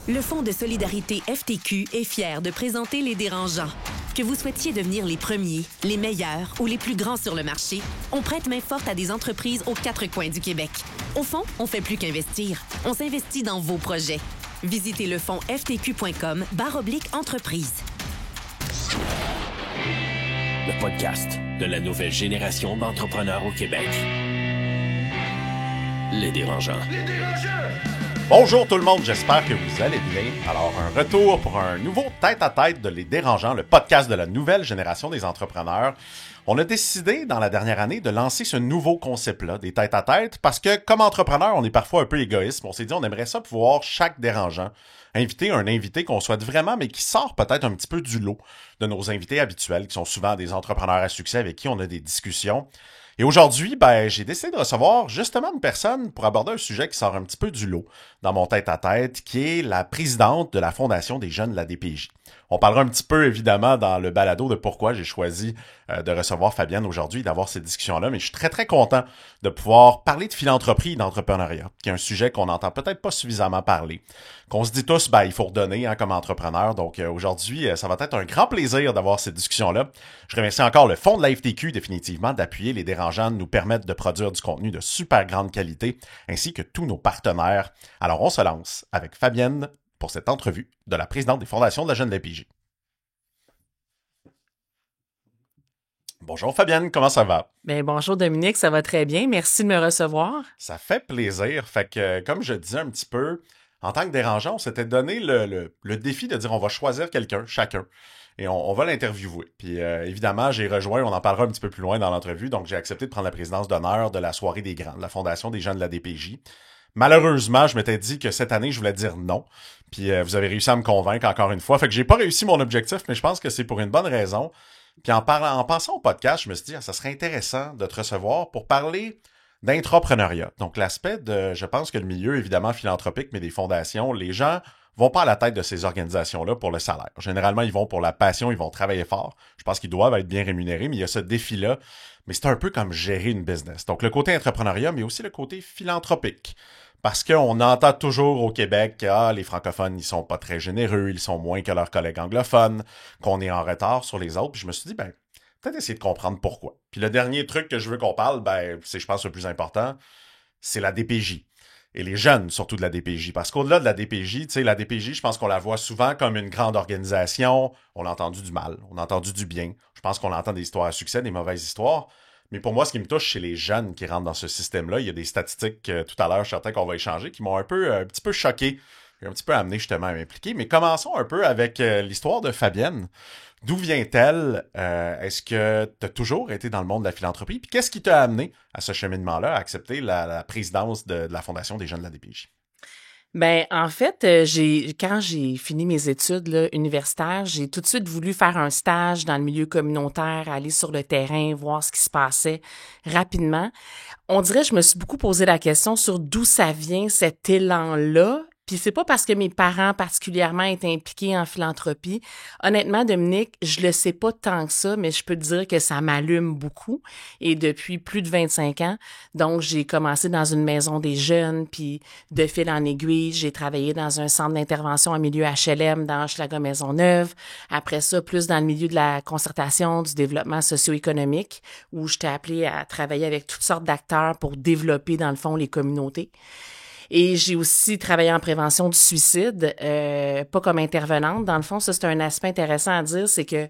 Le Fonds de solidarité FTQ est fier de présenter Les Dérangeants. Que vous souhaitiez devenir les premiers, les meilleurs ou les plus grands sur le marché, on prête main forte à des entreprises aux quatre coins du Québec. Au fond, on fait plus qu'investir. On s'investit dans vos projets. Visitez le fonds ftq.com/entreprise. Le podcast de la nouvelle génération d'entrepreneurs au Québec. Les Dérangeants. Les Dérangeants! Bonjour tout le monde, j'espère que vous allez bien. Alors, un retour pour un nouveau tête-à-tête de Les Dérangeants, le podcast de la nouvelle génération des entrepreneurs. On a décidé, dans la dernière année, de lancer ce nouveau concept-là, des tête-à-tête, parce que, comme entrepreneur, on est parfois un peu égoïste. On s'est dit, on aimerait ça pouvoir, chaque dérangeant, inviter un invité qu'on souhaite vraiment, mais qui sort peut-être un petit peu du lot de nos invités habituels, qui sont souvent des entrepreneurs à succès avec qui on a des discussions. Et aujourd'hui, j'ai décidé de recevoir justement une personne pour aborder un sujet qui sort un petit peu du lot dans mon tête-à-tête, qui est la présidente de la Fondation des jeunes de la DPJ. On parlera un petit peu, évidemment, dans le balado de pourquoi j'ai choisi de recevoir Fabienne aujourd'hui, d'avoir cette discussion-là, mais je suis très, très content de pouvoir parler de philanthropie et d'entrepreneuriat, qui est un sujet qu'on n'entend peut-être pas suffisamment parler, qu'on se dit tous, il faut redonner comme entrepreneur. Donc aujourd'hui, ça va être un grand plaisir d'avoir cette discussion-là. Je remercie encore le Fonds de la FTQ, définitivement, d'appuyer Les Dérangeants, de nous permettre de produire du contenu de super grande qualité, ainsi que tous nos partenaires. Alors, on se lance avec Fabienne pour cette entrevue de la présidente des fondations de la jeune DPJ. Bonjour Fabienne, comment ça va? Bonjour Dominique, ça va très bien. Merci de me recevoir. Ça fait plaisir. Fait que, comme je disais un petit peu, en tant que dérangeant, on s'était donné le défi de dire on va choisir quelqu'un, chacun, et on va l'interviewer. Puis évidemment, j'ai rejoint, on en parlera un petit peu plus loin dans l'entrevue, donc j'ai accepté de prendre la présidence d'honneur de la soirée des grands, de la Fondation des jeunes de la DPJ. Malheureusement, je m'étais dit que cette année, je voulais dire non. Puis vous avez réussi à me convaincre encore une fois. Fait que j'ai pas réussi mon objectif, mais je pense que c'est pour une bonne raison. Puis en pensant au podcast, je me suis dit, ça serait intéressant de te recevoir pour parler d'intrapreneuriat. Donc l'aspect de, je pense que le milieu, évidemment, philanthropique, mais des fondations, les gens vont pas à la tête de ces organisations-là pour le salaire. Généralement, ils vont pour la passion, ils vont travailler fort. Je pense qu'ils doivent être bien rémunérés, mais il y a ce défi-là. Mais c'est un peu comme gérer une business. Donc le côté entrepreneuriat, mais aussi le côté philanthropique. Parce qu'on entend toujours au Québec que les francophones, ils sont pas très généreux, ils sont moins que leurs collègues anglophones, qu'on est en retard sur les autres. Puis je me suis dit, peut-être essayer de comprendre pourquoi. Puis le dernier truc que je veux qu'on parle, c'est, je pense, le plus important, c'est la DPJ. Et les jeunes, surtout de la DPJ. Parce qu'au-delà de la DPJ, la DPJ, je pense qu'on la voit souvent comme une grande organisation. On a entendu du mal, on a entendu du bien. Je pense qu'on entend des histoires à succès, des mauvaises histoires. Mais pour moi, ce qui me touche, c'est les jeunes qui rentrent dans ce système-là. Il y a des statistiques tout à l'heure, je suis certain qu'on va échanger, qui m'ont un petit peu choqué, un petit peu amené justement à m'impliquer. Mais commençons un peu avec l'histoire de Fabienne. D'où vient-elle? Est-ce que tu as toujours été dans le monde de la philanthropie? Puis qu'est-ce qui t'a amené à ce cheminement-là, à accepter la présidence de la Fondation des jeunes de la DPJ? En fait, quand j'ai fini mes études là, universitaires, j'ai tout de suite voulu faire un stage dans le milieu communautaire, aller sur le terrain, voir ce qui se passait rapidement. On dirait que je me suis beaucoup posé la question sur d'où ça vient cet élan-là. Puis c'est pas parce que mes parents particulièrement étaient impliqués en philanthropie. Honnêtement, Dominique, je le sais pas tant que ça, mais je peux te dire que ça m'allume beaucoup. Et depuis plus de 25 ans, donc j'ai commencé dans une maison des jeunes, puis de fil en aiguille, j'ai travaillé dans un centre d'intervention en milieu HLM dans Hochelaga-Maisonneuve. Après ça, plus dans le milieu de la concertation, du développement socio-économique, où j'étais appelée à travailler avec toutes sortes d'acteurs pour développer, dans le fond, les communautés. Et j'ai aussi travaillé en prévention du suicide, pas comme intervenante. Dans le fond, ça, c'est un aspect intéressant à dire, c'est que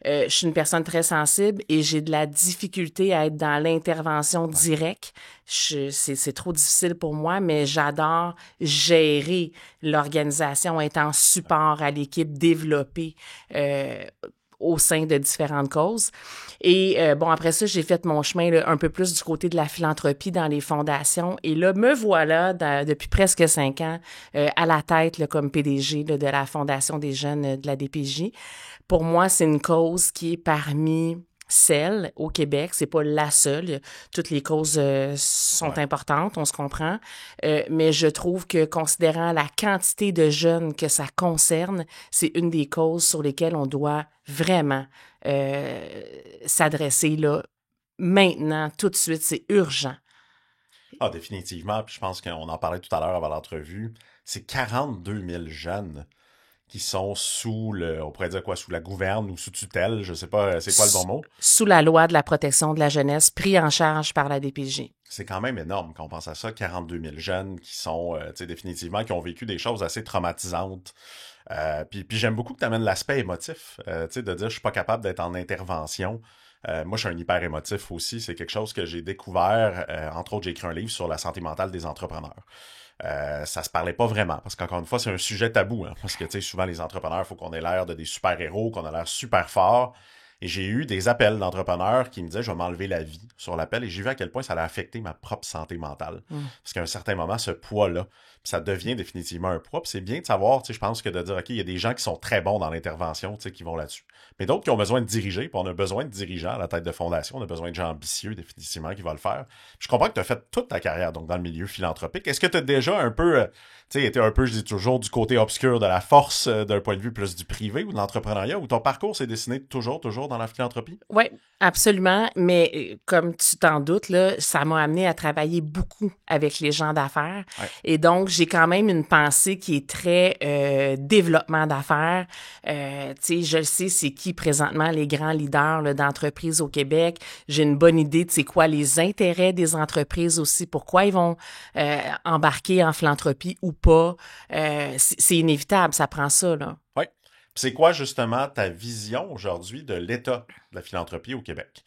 je suis une personne très sensible et j'ai de la difficulté à être dans l'intervention directe. C'est trop difficile pour moi, mais j'adore gérer l'organisation, être en support à l'équipe, développer au sein de différentes causes. Et après ça, j'ai fait mon chemin là, un peu plus du côté de la philanthropie dans les fondations. Et là, me voilà depuis presque 5 ans à la tête là, comme PDG là, de la Fondation des jeunes de la DPJ. Pour moi, c'est une cause qui est parmi celles au Québec. C'est pas la seule. Toutes les causes sont importantes, on se comprend. Mais je trouve que, considérant la quantité de jeunes que ça concerne, c'est une des causes sur lesquelles on doit vraiment s'adresser là maintenant, tout de suite. C'est urgent. Ah, définitivement. Puis je pense qu'on en parlait tout à l'heure avant l'entrevue. C'est 42 000 jeunes qui sont on pourrait dire quoi, sous la gouverne ou sous tutelle, je sais pas, c'est quoi le bon mot? Sous la loi de la protection de la jeunesse, pris en charge par la DPJ. C'est quand même énorme quand on pense à ça, 42 000 jeunes qui sont, définitivement, qui ont vécu des choses assez traumatisantes. Puis j'aime beaucoup que tu amènes l'aspect émotif, de dire je suis pas capable d'être en intervention. Moi, je suis un hyper émotif aussi. C'est quelque chose que j'ai découvert. Entre autres, j'ai écrit un livre sur la santé mentale des entrepreneurs. Ça se parlait pas vraiment, parce qu'encore une fois, c'est un sujet tabou, hein, parce que souvent les entrepreneurs, il faut qu'on ait l'air de des super-héros, qu'on a l'air super fort. Et j'ai eu des appels d'entrepreneurs qui me disaient « je vais m'enlever la vie » sur l'appel, et j'ai vu à quel point ça allait affecter ma propre santé mentale. Parce qu'à un certain moment, ce poids-là, ça devient définitivement un poids. Puis c'est bien de savoir, je pense que de dire « OK, il y a des gens qui sont très bons dans l'intervention, qui vont là-dessus. » Mais d'autres qui ont besoin de diriger, puis on a besoin de dirigeants à la tête de fondation, on a besoin de gens ambitieux, définitivement, qui vont le faire. Puis je comprends que tu as fait toute ta carrière donc dans le milieu philanthropique. Est-ce que tu as déjà un peu, été un peu, je dis toujours, du côté obscur de la force d'un point de vue plus du privé ou de l'entrepreneuriat, ou ton parcours s'est dessiné toujours dans la philanthropie? Oui, absolument. Mais comme tu t'en doutes, là, ça m'a amené à travailler beaucoup avec les gens d'affaires. Ouais. Et donc, j'ai quand même une pensée qui est très développement d'affaires. Je le sais, c'est qui présentement les grands leaders là, d'entreprises au Québec. J'ai une bonne idée de c'est quoi les intérêts des entreprises aussi, pourquoi ils vont embarquer en philanthropie ou pas. C'est inévitable, ça prend ça, là. Oui. C'est quoi justement ta vision aujourd'hui de l'état de la philanthropie au Québec?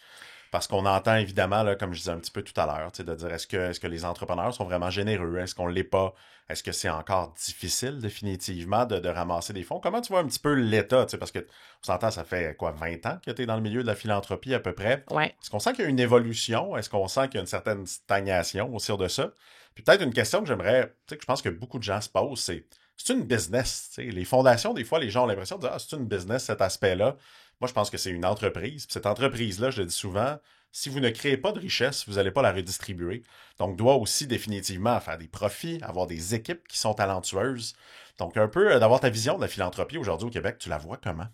Parce qu'on entend évidemment, là, comme je disais un petit peu tout à l'heure, de dire est-ce que les entrepreneurs sont vraiment généreux? Est-ce qu'on ne l'est pas? Est-ce que c'est encore difficile définitivement de ramasser des fonds? Comment tu vois un petit peu l'état? Parce que on s'entend, ça fait quoi, 20 ans que tu es dans le milieu de la philanthropie à peu près? Ouais. Est-ce qu'on sent qu'il y a une évolution? Est-ce qu'on sent qu'il y a une certaine stagnation au sein de ça? Puis peut-être une question que j'aimerais, que je pense que beaucoup de gens se posent, c'est une business. Les fondations, des fois, les gens ont l'impression de dire « Ah, c'est une business, cet aspect-là. » Moi, je pense que c'est une entreprise. Puis cette entreprise-là, je le dis souvent, si vous ne créez pas de richesse, vous n'allez pas la redistribuer. Donc, doit aussi définitivement faire des profits, avoir des équipes qui sont talentueuses. Donc, un peu d'avoir ta vision de la philanthropie aujourd'hui au Québec, tu la vois comment?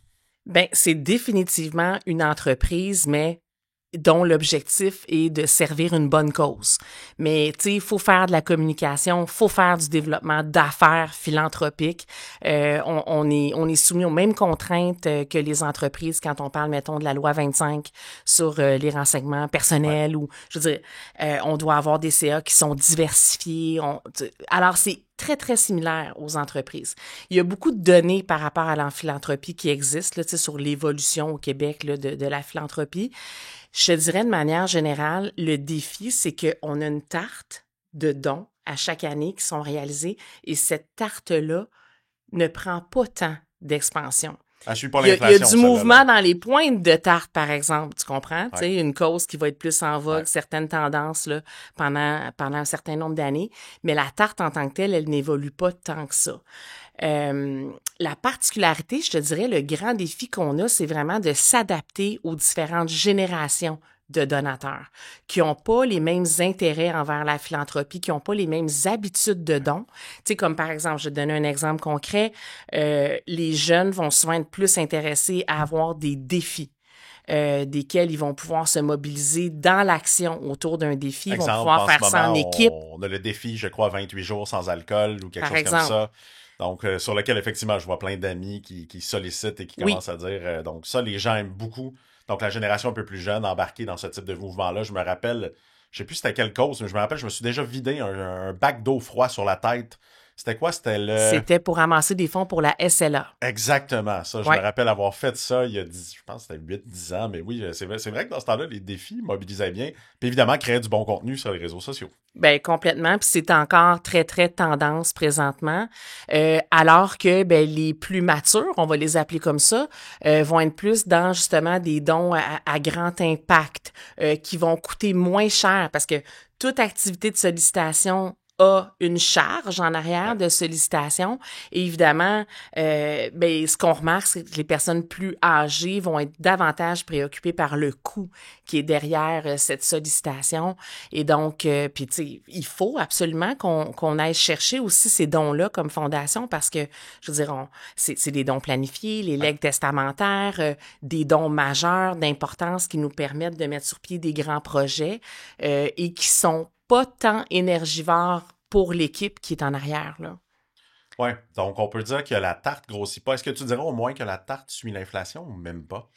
Bien, c'est définitivement une entreprise, mais dont l'objectif est de servir une bonne cause. Mais, tu sais, il faut faire de la communication, il faut faire du développement d'affaires philanthropiques. On est soumis aux mêmes contraintes que les entreprises quand on parle, mettons, de la loi 25 sur les renseignements personnels ou, je veux dire, on doit avoir des CA qui sont diversifiés. Alors, c'est très, très similaire aux entreprises. Il y a beaucoup de données par rapport à la philanthropie qui existent, là, sur l'évolution au Québec là, de la philanthropie. Je te dirais de manière générale, le défi, c'est qu'on a une tarte de dons à chaque année qui sont réalisés et cette tarte-là ne prend pas tant d'expansion. Ah, je suis pas il y a du mouvement dans les pointes de tarte, par exemple, tu comprends? Ouais. Tu sais, une cause qui va être plus en vogue, certaines tendances là, pendant un certain nombre d'années, mais la tarte en tant que telle, elle n'évolue pas tant que ça. La particularité, je te dirais, le grand défi qu'on a, c'est vraiment de s'adapter aux différentes générations de donateurs qui n'ont pas les mêmes intérêts envers la philanthropie, qui n'ont pas les mêmes habitudes de dons. Tu sais, comme par exemple, je vais te donner un exemple concret, les jeunes vont souvent être plus intéressés à avoir des défis. Desquels ils vont pouvoir se mobiliser dans l'action autour d'un défi. Ils vont pouvoir faire ça en équipe. On a le défi, je crois, 28 jours sans alcool ou quelque chose comme ça. Donc, sur lequel, effectivement, je vois plein d'amis qui sollicitent et qui commencent à dire... donc, ça, les gens aiment beaucoup. Donc, la génération un peu plus jeune embarquée dans ce type de mouvement-là. Je me rappelle, je sais plus c'était quelle cause, mais je me rappelle, je me suis déjà vidé un bac d'eau froid sur la tête. C'était quoi? C'était pour ramasser des fonds pour la SLA. Exactement. Ça, je me rappelle avoir fait ça il y a je pense que c'était 8-10 ans. Mais oui, c'est vrai que dans ce temps-là, les défis mobilisaient bien. Puis évidemment, créer du bon contenu sur les réseaux sociaux. Ben complètement. Puis c'est encore très, très tendance présentement. Alors que les plus matures, on va les appeler comme ça, vont être plus dans justement des dons à grand impact qui vont coûter moins cher parce que toute activité de sollicitation a une charge en arrière de sollicitation. Et évidemment, ce qu'on remarque, c'est que les personnes plus âgées vont être davantage préoccupées par le coût qui est derrière cette sollicitation. Et donc, puis tu sais, il faut absolument qu'on aille chercher aussi ces dons-là comme fondation parce que, je veux dire, c'est des dons planifiés, les legs testamentaires, des dons majeurs d'importance qui nous permettent de mettre sur pied des grands projets et qui sont pas tant énergivore pour l'équipe qui est en arrière, là. Oui, donc on peut dire que la tarte grossit pas. Est-ce que tu dirais au moins que la tarte suit l'inflation ou même pas?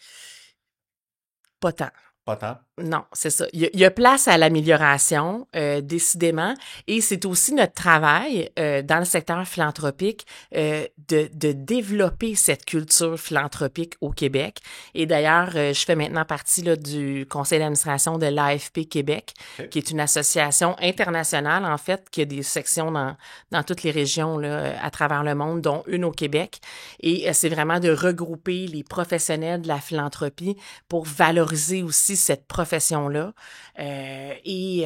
Pas tant. Pas tant? Non, c'est ça. Il y a place à l'amélioration, décidément. Et c'est aussi notre travail dans le secteur philanthropique de développer cette culture philanthropique au Québec. Et d'ailleurs, je fais maintenant partie là, du conseil d'administration de l'AFP Québec, qui est une association internationale, en fait, qui a des sections dans toutes les régions là, à travers le monde, dont une au Québec. Et c'est vraiment de regrouper les professionnels de la philanthropie pour valoriser aussi cette profession-là et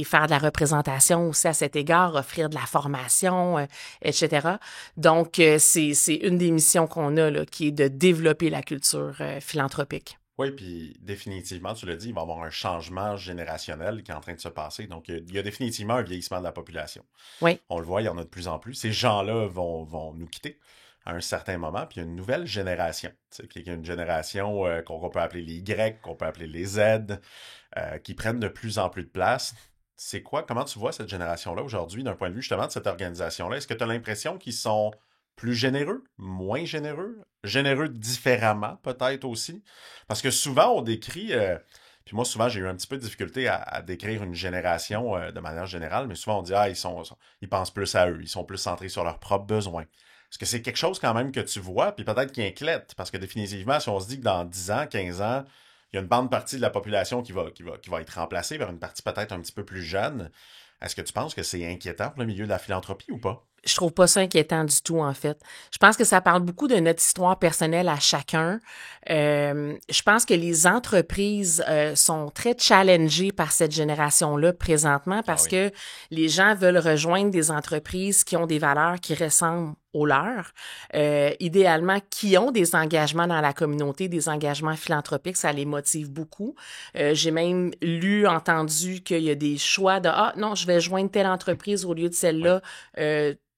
faire de la représentation aussi à cet égard, offrir de la formation, etc. Donc, c'est une des missions qu'on a, là, qui est de développer la culture philanthropique. Oui, puis définitivement, tu l'as dit, il va y avoir un changement générationnel qui est en train de se passer. Donc, il y a définitivement un vieillissement de la population. Oui. On le voit, il y en a de plus en plus. Ces gens-là vont nous quitter à un certain moment, puis il y a une nouvelle génération, qui est une génération qu'on peut appeler les Y, qu'on peut appeler les Z, qui prennent de plus en plus de place. C'est quoi? Comment tu vois cette génération-là aujourd'hui, d'un point de vue justement de cette organisation-là? Est-ce que tu as l'impression qu'ils sont plus généreux, moins généreux différemment peut-être aussi? Parce que souvent on décrit, puis moi souvent j'ai eu un petit peu de difficulté à décrire une génération de manière générale, mais souvent on dit ils pensent plus à eux, ils sont plus centrés sur leurs propres besoins. Est-ce que c'est quelque chose quand même que tu vois, puis peut-être qui inquiète, parce que définitivement, si on se dit que dans 10 ans, 15 ans, il y a une bande partie de la population qui va être remplacée vers une partie peut-être un petit peu plus jeune, est-ce que tu penses que c'est inquiétant pour le milieu de la philanthropie ou pas? Je trouve pas ça inquiétant du tout, en fait. Je pense que ça parle beaucoup de notre histoire personnelle à chacun. Je pense que les entreprises sont très challengées par cette génération-là présentement parce que les gens veulent rejoindre des entreprises qui ont des valeurs qui ressemblent aux leurs. Idéalement, qui ont des engagements dans la communauté, des engagements philanthropiques, ça les motive beaucoup. J'ai même entendu qu'il y a des choix de « Ah, non, je vais joindre telle entreprise au lieu de celle-là.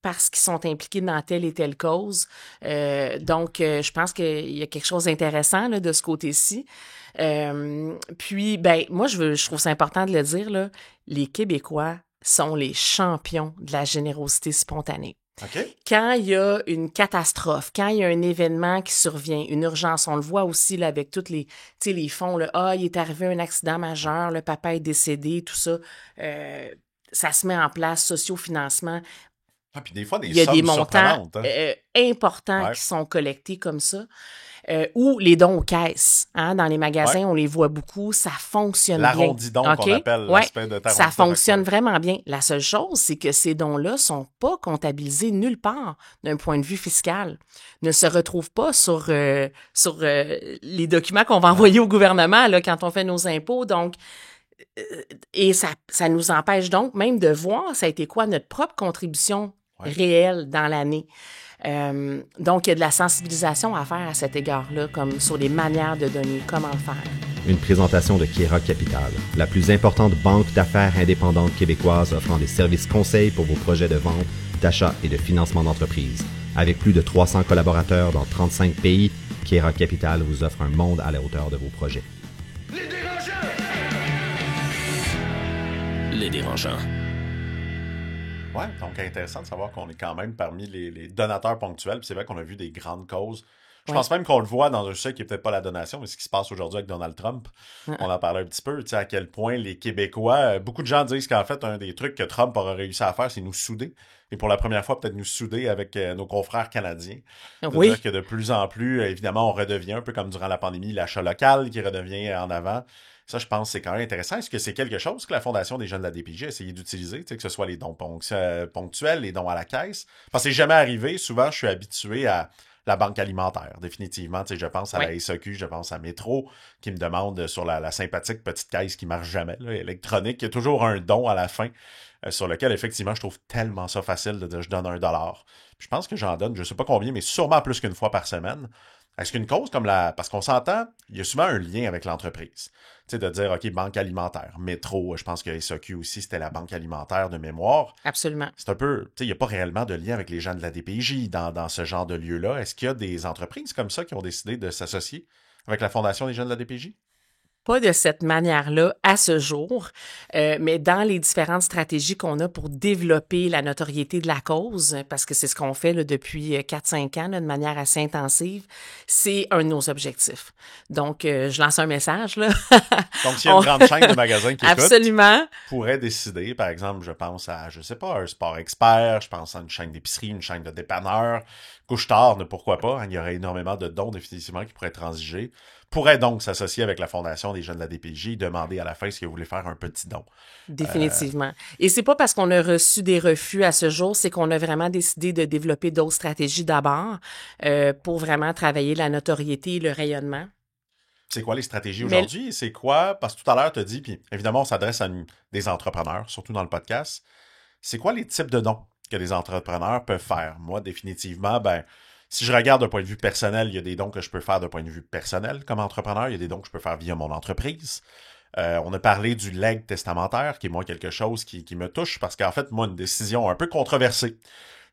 Parce qu'ils sont impliqués dans telle et telle cause. Donc, je pense qu'il y a quelque chose d'intéressant là, de ce côté-ci. Puis, moi, je trouve ça important de le dire, là, les Québécois sont les champions de la générosité spontanée. Okay. Quand il y a une catastrophe, quand il y a un événement qui survient, une urgence, on le voit aussi là, avec tous les fonds, là, il est arrivé un accident majeur, le papa est décédé, tout ça, ça se met en place, sociofinancement. Ah, puis des fois, il y a des montants importants ouais. qui sont collectés comme ça. Ou les dons aux caisses. Hein, dans les magasins, on les voit beaucoup. Ça fonctionne bien. L'arrondidon qu'on appelle l'aspect de ça fonctionne vraiment bien. La seule chose, c'est que ces dons-là sont pas comptabilisés nulle part d'un point de vue fiscal. Ne se retrouvent pas sur les documents qu'on va envoyer au gouvernement là, quand on fait nos impôts. Donc, et ça nous empêche donc même de voir ça a été quoi notre propre contribution réelle dans l'année. Donc, il y a de la sensibilisation à faire à cet égard-là, comme sur les manières de donner, comment le faire. Une présentation de Kiera Capital, la plus importante banque d'affaires indépendante québécoise offrant des services conseils pour vos projets de vente, d'achat et de financement d'entreprise. Avec plus de 300 collaborateurs dans 35 pays, Kiera Capital vous offre un monde à la hauteur de vos projets. Les dérangeants! Les dérangeants. Ouais, donc intéressant de savoir qu'on est quand même parmi les donateurs ponctuels. Puis c'est vrai qu'on a vu des grandes causes. Je pense même qu'on le voit dans un sujet qui n'est peut-être pas la donation, mais ce qui se passe aujourd'hui avec Donald Trump. On en parlait un petit peu, tu sais, à quel point les Québécois, beaucoup de gens disent qu'en fait, un des trucs que Trump aurait réussi à faire, c'est nous souder. Et pour la première fois, peut-être nous souder avec nos confrères canadiens. C'est-à-dire que de plus en plus, évidemment, on redevient un peu comme durant la pandémie, l'achat local qui redevient en avant. Ça, je pense que c'est quand même intéressant. Est-ce que c'est quelque chose que la Fondation des jeunes de la DPJ a essayé d'utiliser, que ce soit les dons ponctuels, les dons à la caisse? Parce que c'est jamais arrivé. Souvent, je suis habitué à la banque alimentaire, définitivement. Je pense à la SAQ, je pense à Métro, qui me demande sur la sympathique petite caisse qui marche jamais, là, électronique. Il y a toujours un don à la fin, sur lequel, effectivement, je trouve tellement ça facile de dire je donne $1. Puis je pense que j'en donne, je sais pas combien, mais sûrement plus qu'une fois par semaine. Est-ce qu'une cause comme parce qu'on s'entend, il y a souvent un lien avec l'entreprise. Tu sais, de dire, OK, banque alimentaire, Métro, je pense que SAQ aussi, c'était la banque alimentaire de mémoire. Absolument. C'est un peu, tu sais, il n'y a pas réellement de lien avec les gens de la DPJ dans ce genre de lieu-là. Est-ce qu'il y a des entreprises comme ça qui ont décidé de s'associer avec la Fondation des jeunes de la DPJ? Pas de cette manière-là à ce jour, mais dans les différentes stratégies qu'on a pour développer la notoriété de la cause, parce que c'est ce qu'on fait là, depuis 4-5 ans là, de manière assez intensive, c'est un de nos objectifs. Donc, je lance un message. Là. Donc, s'il y a une grande chaîne de magasins qui Absolument. pourrait décider, par exemple, je pense à, je sais pas, un Sport Expert, je pense à une chaîne d'épicerie, une chaîne de dépanneurs, Couche-Tard, pourquoi pas, hein, il y aurait énormément de dons définitivement qui pourraient transiger, pourrait donc s'associer avec la Fondation des jeunes de la DPJ, demander à la fin s'ils voulaient faire un petit don. Définitivement. Et c'est pas parce qu'on a reçu des refus à ce jour, c'est qu'on a vraiment décidé de développer d'autres stratégies d'abord pour vraiment travailler la notoriété et le rayonnement. C'est quoi les stratégies aujourd'hui? C'est quoi? Parce que tout à l'heure, tu as dit, puis évidemment, on s'adresse à des entrepreneurs, surtout dans le podcast. C'est quoi les types de dons que les entrepreneurs peuvent faire? Moi, définitivement, si je regarde d'un point de vue personnel, il y a des dons que je peux faire d'un point de vue personnel comme entrepreneur. Il y a des dons que je peux faire via mon entreprise. On a parlé du legs testamentaire, qui est moi quelque chose qui me touche parce qu'en fait, moi, une décision un peu controversée.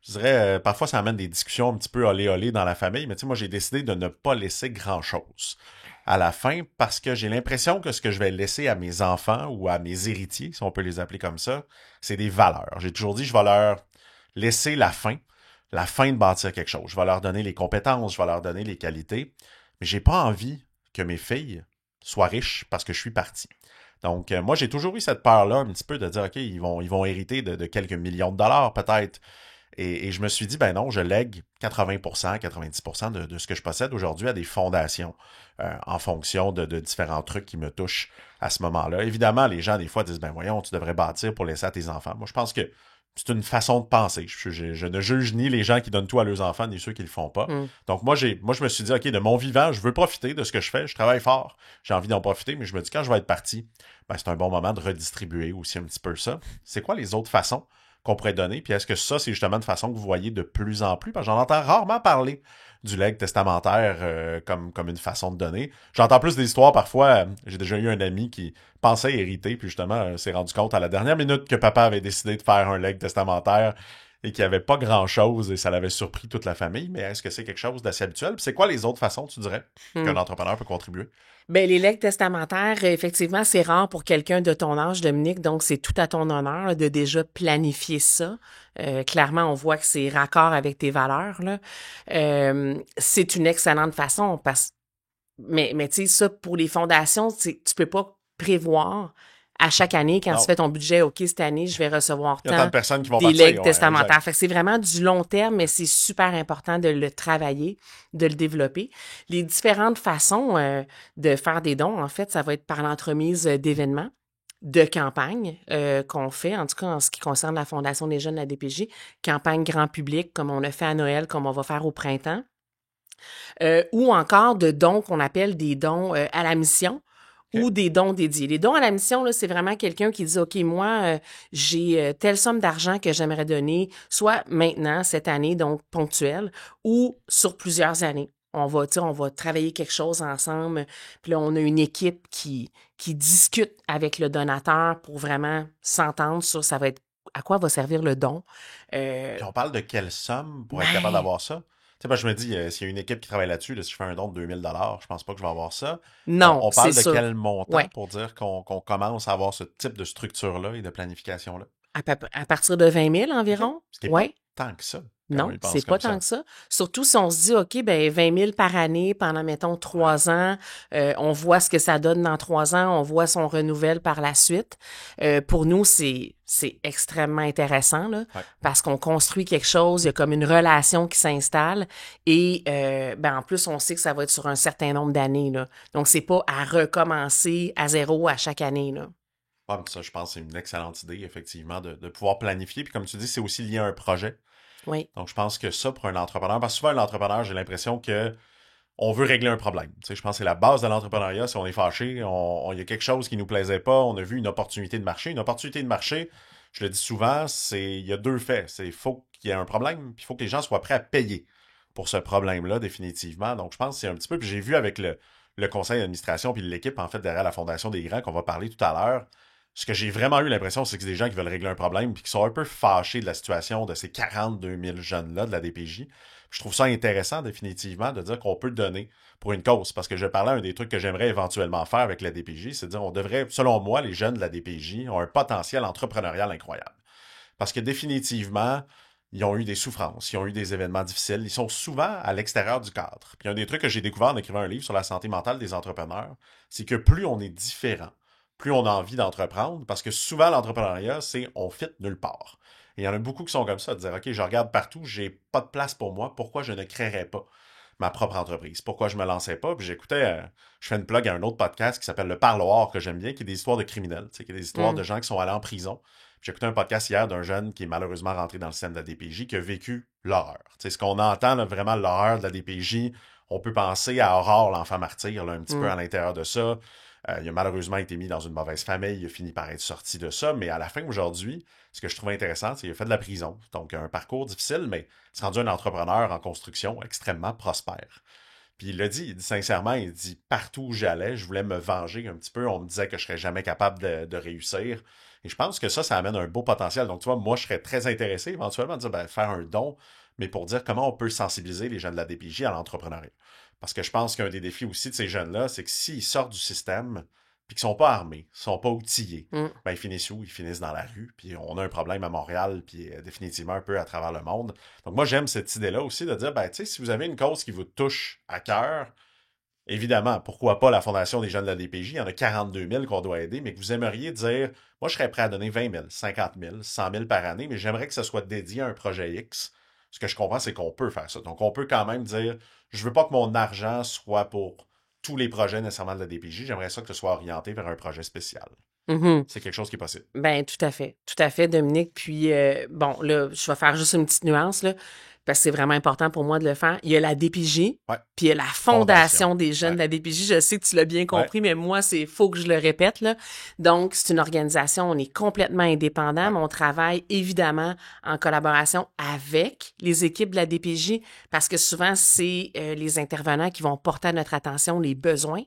Je dirais, parfois, ça amène des discussions un petit peu olé-olé dans la famille, mais tu sais, moi, j'ai décidé de ne pas laisser grand-chose à la fin parce que j'ai l'impression que ce que je vais laisser à mes enfants ou à mes héritiers, si on peut les appeler comme ça, c'est des valeurs. J'ai toujours dit, je vais leur laisser la fin de bâtir quelque chose. Je vais leur donner les compétences, je vais leur donner les qualités, mais j'ai pas envie que mes filles soient riches parce que je suis parti. Donc, moi, j'ai toujours eu cette peur-là un petit peu de dire, OK, ils vont hériter de quelques millions de dollars peut-être. Et je me suis dit, ben non, je lègue 80%, 90% de ce que je possède aujourd'hui à des fondations en fonction de différents trucs qui me touchent à ce moment-là. Évidemment, les gens, des fois, disent, ben voyons, tu devrais bâtir pour laisser à tes enfants. Moi, je pense que c'est une façon de penser. Je ne juge ni les gens qui donnent tout à leurs enfants, ni ceux qui le font pas. Donc, moi, je me suis dit, OK, de mon vivant, je veux profiter de ce que je fais. Je travaille fort. J'ai envie d'en profiter, mais je me dis, quand je vais être parti, ben, c'est un bon moment de redistribuer aussi un petit peu ça. C'est quoi les autres façons qu'on pourrait donner? Puis est-ce que ça, c'est justement une façon que vous voyez de plus en plus? Parce que j'en entends rarement parler du legs testamentaire comme une façon de donner. J'entends plus des histoires parfois. J'ai déjà eu un ami qui pensait hériter, puis justement s'est rendu compte à la dernière minute que papa avait décidé de faire un legs testamentaire et qu'il n'y avait pas grand-chose et ça l'avait surpris toute la famille. Mais est-ce que c'est quelque chose d'assez habituel? Puis c'est quoi les autres façons, tu dirais, qu'un entrepreneur peut contribuer? Ben, les legs testamentaires, effectivement, c'est rare pour quelqu'un de ton âge, Dominique, donc c'est tout à ton honneur là, de déjà planifier ça. Clairement, on voit que c'est raccord avec tes valeurs. Là. C'est une excellente façon, mais tu sais, ça, pour les fondations, tu peux pas prévoir à chaque année, quand tu fais ton budget, OK, cette année, je vais recevoir tant de personnes qui vont des legs testamentaires. Fait que c'est vraiment du long terme, mais c'est super important de le travailler, de le développer. Les différentes façons de faire des dons, en fait, ça va être par l'entremise d'événements, de campagnes qu'on fait, en tout cas en ce qui concerne la Fondation des jeunes de la DPJ, campagne grand public, comme on a fait à Noël, comme on va faire au printemps, ou encore de dons qu'on appelle des dons à la mission, ou des dons dédiés. Les dons à la mission, là, c'est vraiment quelqu'un qui dit, OK, moi, j'ai telle somme d'argent que j'aimerais donner, soit maintenant, cette année, donc ponctuelle, ou sur plusieurs années. On va travailler quelque chose ensemble. Puis là, on a une équipe qui discute avec le donateur pour vraiment s'entendre sur ça va être à quoi va servir le don. Puis on parle de quelle somme pour être capable d'avoir ça? Tu sais, je me dis, s'il y a une équipe qui travaille là-dessus, là, si je fais un don de 2000 $, je pense pas que je vais avoir ça. Non, on parle de sûr. quel montant pour dire qu'on commence à avoir ce type de structure-là et de planification-là? À partir de 20 000 environ. Ce qui n'est pas tant que ça. Non, c'est pas tant que ça. Surtout si on se dit, OK, 20 000 par année pendant, mettons, 3 ans, on voit ce que ça donne dans 3 ans, on voit son renouvelle par la suite. Pour nous, c'est extrêmement intéressant, là, parce qu'on construit quelque chose, il y a comme une relation qui s'installe et en plus, on sait que ça va être sur un certain nombre d'années, là. Donc, c'est pas à recommencer à zéro à chaque année, là. Ça, je pense que c'est une excellente idée, effectivement, de pouvoir planifier. Puis comme tu dis, c'est aussi lié à un projet. Oui. Donc, je pense que ça, pour un entrepreneur, parce que souvent, un entrepreneur, j'ai l'impression que on veut régler un problème. Tu sais, je pense que c'est la base de l'entrepreneuriat. Si on est fâché, il y a quelque chose qui nous plaisait pas, on a vu une opportunité de marché. Une opportunité de marché, je le dis souvent, il y a deux faits. Il faut qu'il y ait un problème, puis il faut que les gens soient prêts à payer pour ce problème-là, définitivement. Donc, je pense que c'est un petit peu, puis j'ai vu avec le conseil d'administration puis l'équipe, en fait, derrière la Fondation des Grands, qu'on va parler tout à l'heure, ce que j'ai vraiment eu l'impression, c'est que c'est des gens qui veulent régler un problème puis qui sont un peu fâchés de la situation de ces 42 000 jeunes-là de la DPJ. Je trouve ça intéressant, définitivement, de dire qu'on peut donner pour une cause. Parce que je parlais, un des trucs que j'aimerais éventuellement faire avec la DPJ, c'est de dire on devrait, selon moi, les jeunes de la DPJ ont un potentiel entrepreneurial incroyable. Parce que définitivement, ils ont eu des souffrances, ils ont eu des événements difficiles, ils sont souvent à l'extérieur du cadre. Puis un des trucs que j'ai découvert en écrivant un livre sur la santé mentale des entrepreneurs, c'est que plus on est différent, plus on a envie d'entreprendre, parce que souvent l'entrepreneuriat, c'est on fit nulle part. Et il y en a beaucoup qui sont comme ça, de dire, OK, je regarde partout, j'ai pas de place pour moi, pourquoi je ne créerais pas ma propre entreprise? Pourquoi je me lançais pas? Puis j'écoutais, je fais une plug à un autre podcast qui s'appelle Le Parloir, que j'aime bien, qui est des histoires de criminels, qui est des histoires de gens qui sont allés en prison. J'ai écouté un podcast hier d'un jeune qui est malheureusement rentré dans le système de la DPJ, qui a vécu l'horreur. Ce qu'on entend, là, vraiment l'horreur de la DPJ, on peut penser à Aurore, l'enfant martyr, là, un petit peu à l'intérieur de ça. Il a malheureusement été mis dans une mauvaise famille, il a fini par être sorti de ça, mais à la fin, aujourd'hui, ce que je trouvais intéressant, c'est qu'il a fait de la prison. Donc, un parcours difficile, mais il s'est rendu un entrepreneur en construction extrêmement prospère. Puis il dit sincèrement, il dit partout où j'allais, je voulais me venger un petit peu. On me disait que je serais jamais capable de réussir. Et je pense que ça amène un beau potentiel. Donc, tu vois, moi, je serais très intéressé éventuellement de dire, faire un don, mais pour dire comment on peut sensibiliser les jeunes de la DPJ à l'entrepreneuriat. Parce que je pense qu'un des défis aussi de ces jeunes-là, c'est que s'ils sortent du système, puis qu'ils sont pas armés, sont pas outillés, ils finissent où? Ils finissent dans la rue, puis on a un problème à Montréal, puis définitivement un peu à travers le monde. Donc moi, j'aime cette idée-là aussi de dire, tu sais, si vous avez une cause qui vous touche à cœur, évidemment, pourquoi pas la Fondation des jeunes de la DPJ, il y en a 42 000 qu'on doit aider, mais que vous aimeriez dire, moi, je serais prêt à donner 20 000, 50 000, 100 000 par année, mais j'aimerais que ce soit dédié à un projet X. Ce que je comprends, c'est qu'on peut faire ça. Donc, on peut quand même dire, je veux pas que mon argent soit pour tous les projets nécessairement de la DPJ, j'aimerais ça que ce soit orienté vers un projet spécial. C'est quelque chose qui est possible. Ben tout à fait, Dominique. Puis, bon, là, je vais faire juste une petite nuance, là, parce que c'est vraiment important pour moi de le faire. Il y a la DPJ, puis il y a la Fondation des jeunes de la DPJ. Je sais que tu l'as bien compris, mais moi, faut que je le répète, là. Donc, c'est une organisation, on est complètement indépendant, mais on travaille évidemment en collaboration avec les équipes de la DPJ, parce que souvent, c'est les intervenants qui vont porter à notre attention les besoins.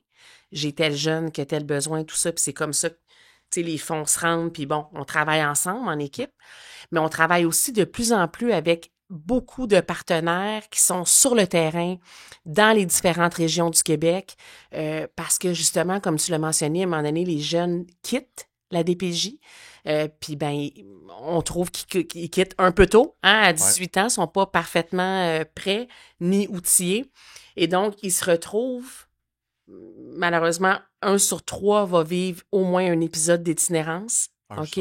J'ai tel jeune qui a tel besoin, tout ça, puis c'est comme ça que les fonds se rendent, puis bon, on travaille ensemble en équipe, mais on travaille aussi de plus en plus avec beaucoup de partenaires qui sont sur le terrain dans les différentes régions du Québec, parce que justement, comme tu l'as mentionné, à un moment donné, les jeunes quittent la DPJ, puis ben, on trouve qu'ils quittent un peu tôt, à 18 ans, sont pas parfaitement prêts ni outillés, et donc ils se retrouvent malheureusement, 1 sur 3 va vivre au moins un épisode d'itinérance. OK?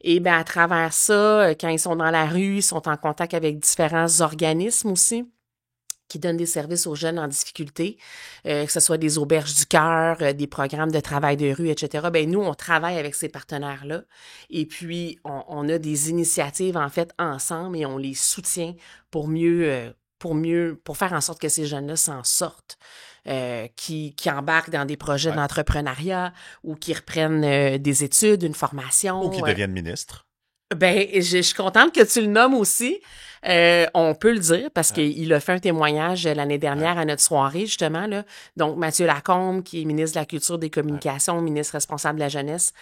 Et bien, à travers ça, quand ils sont dans la rue, ils sont en contact avec différents organismes aussi qui donnent des services aux jeunes en difficulté, que ce soit des auberges du cœur, des programmes de travail de rue, etc. Ben nous, on travaille avec ces partenaires-là. Et puis, on a des initiatives, en fait, ensemble et on les soutient pour faire en sorte que ces jeunes-là s'en sortent. Qui embarquent dans des projets d'entrepreneuriat ou qui reprennent des études, une formation. Ou qui deviennent ministres. Ben, je suis contente que tu le nommes aussi. On peut le dire parce qu'il a fait un témoignage l'année dernière à notre soirée, justement, là. Donc, Mathieu Lacombe, qui est ministre de la Culture, des Communications, ministre responsable de la Jeunesse,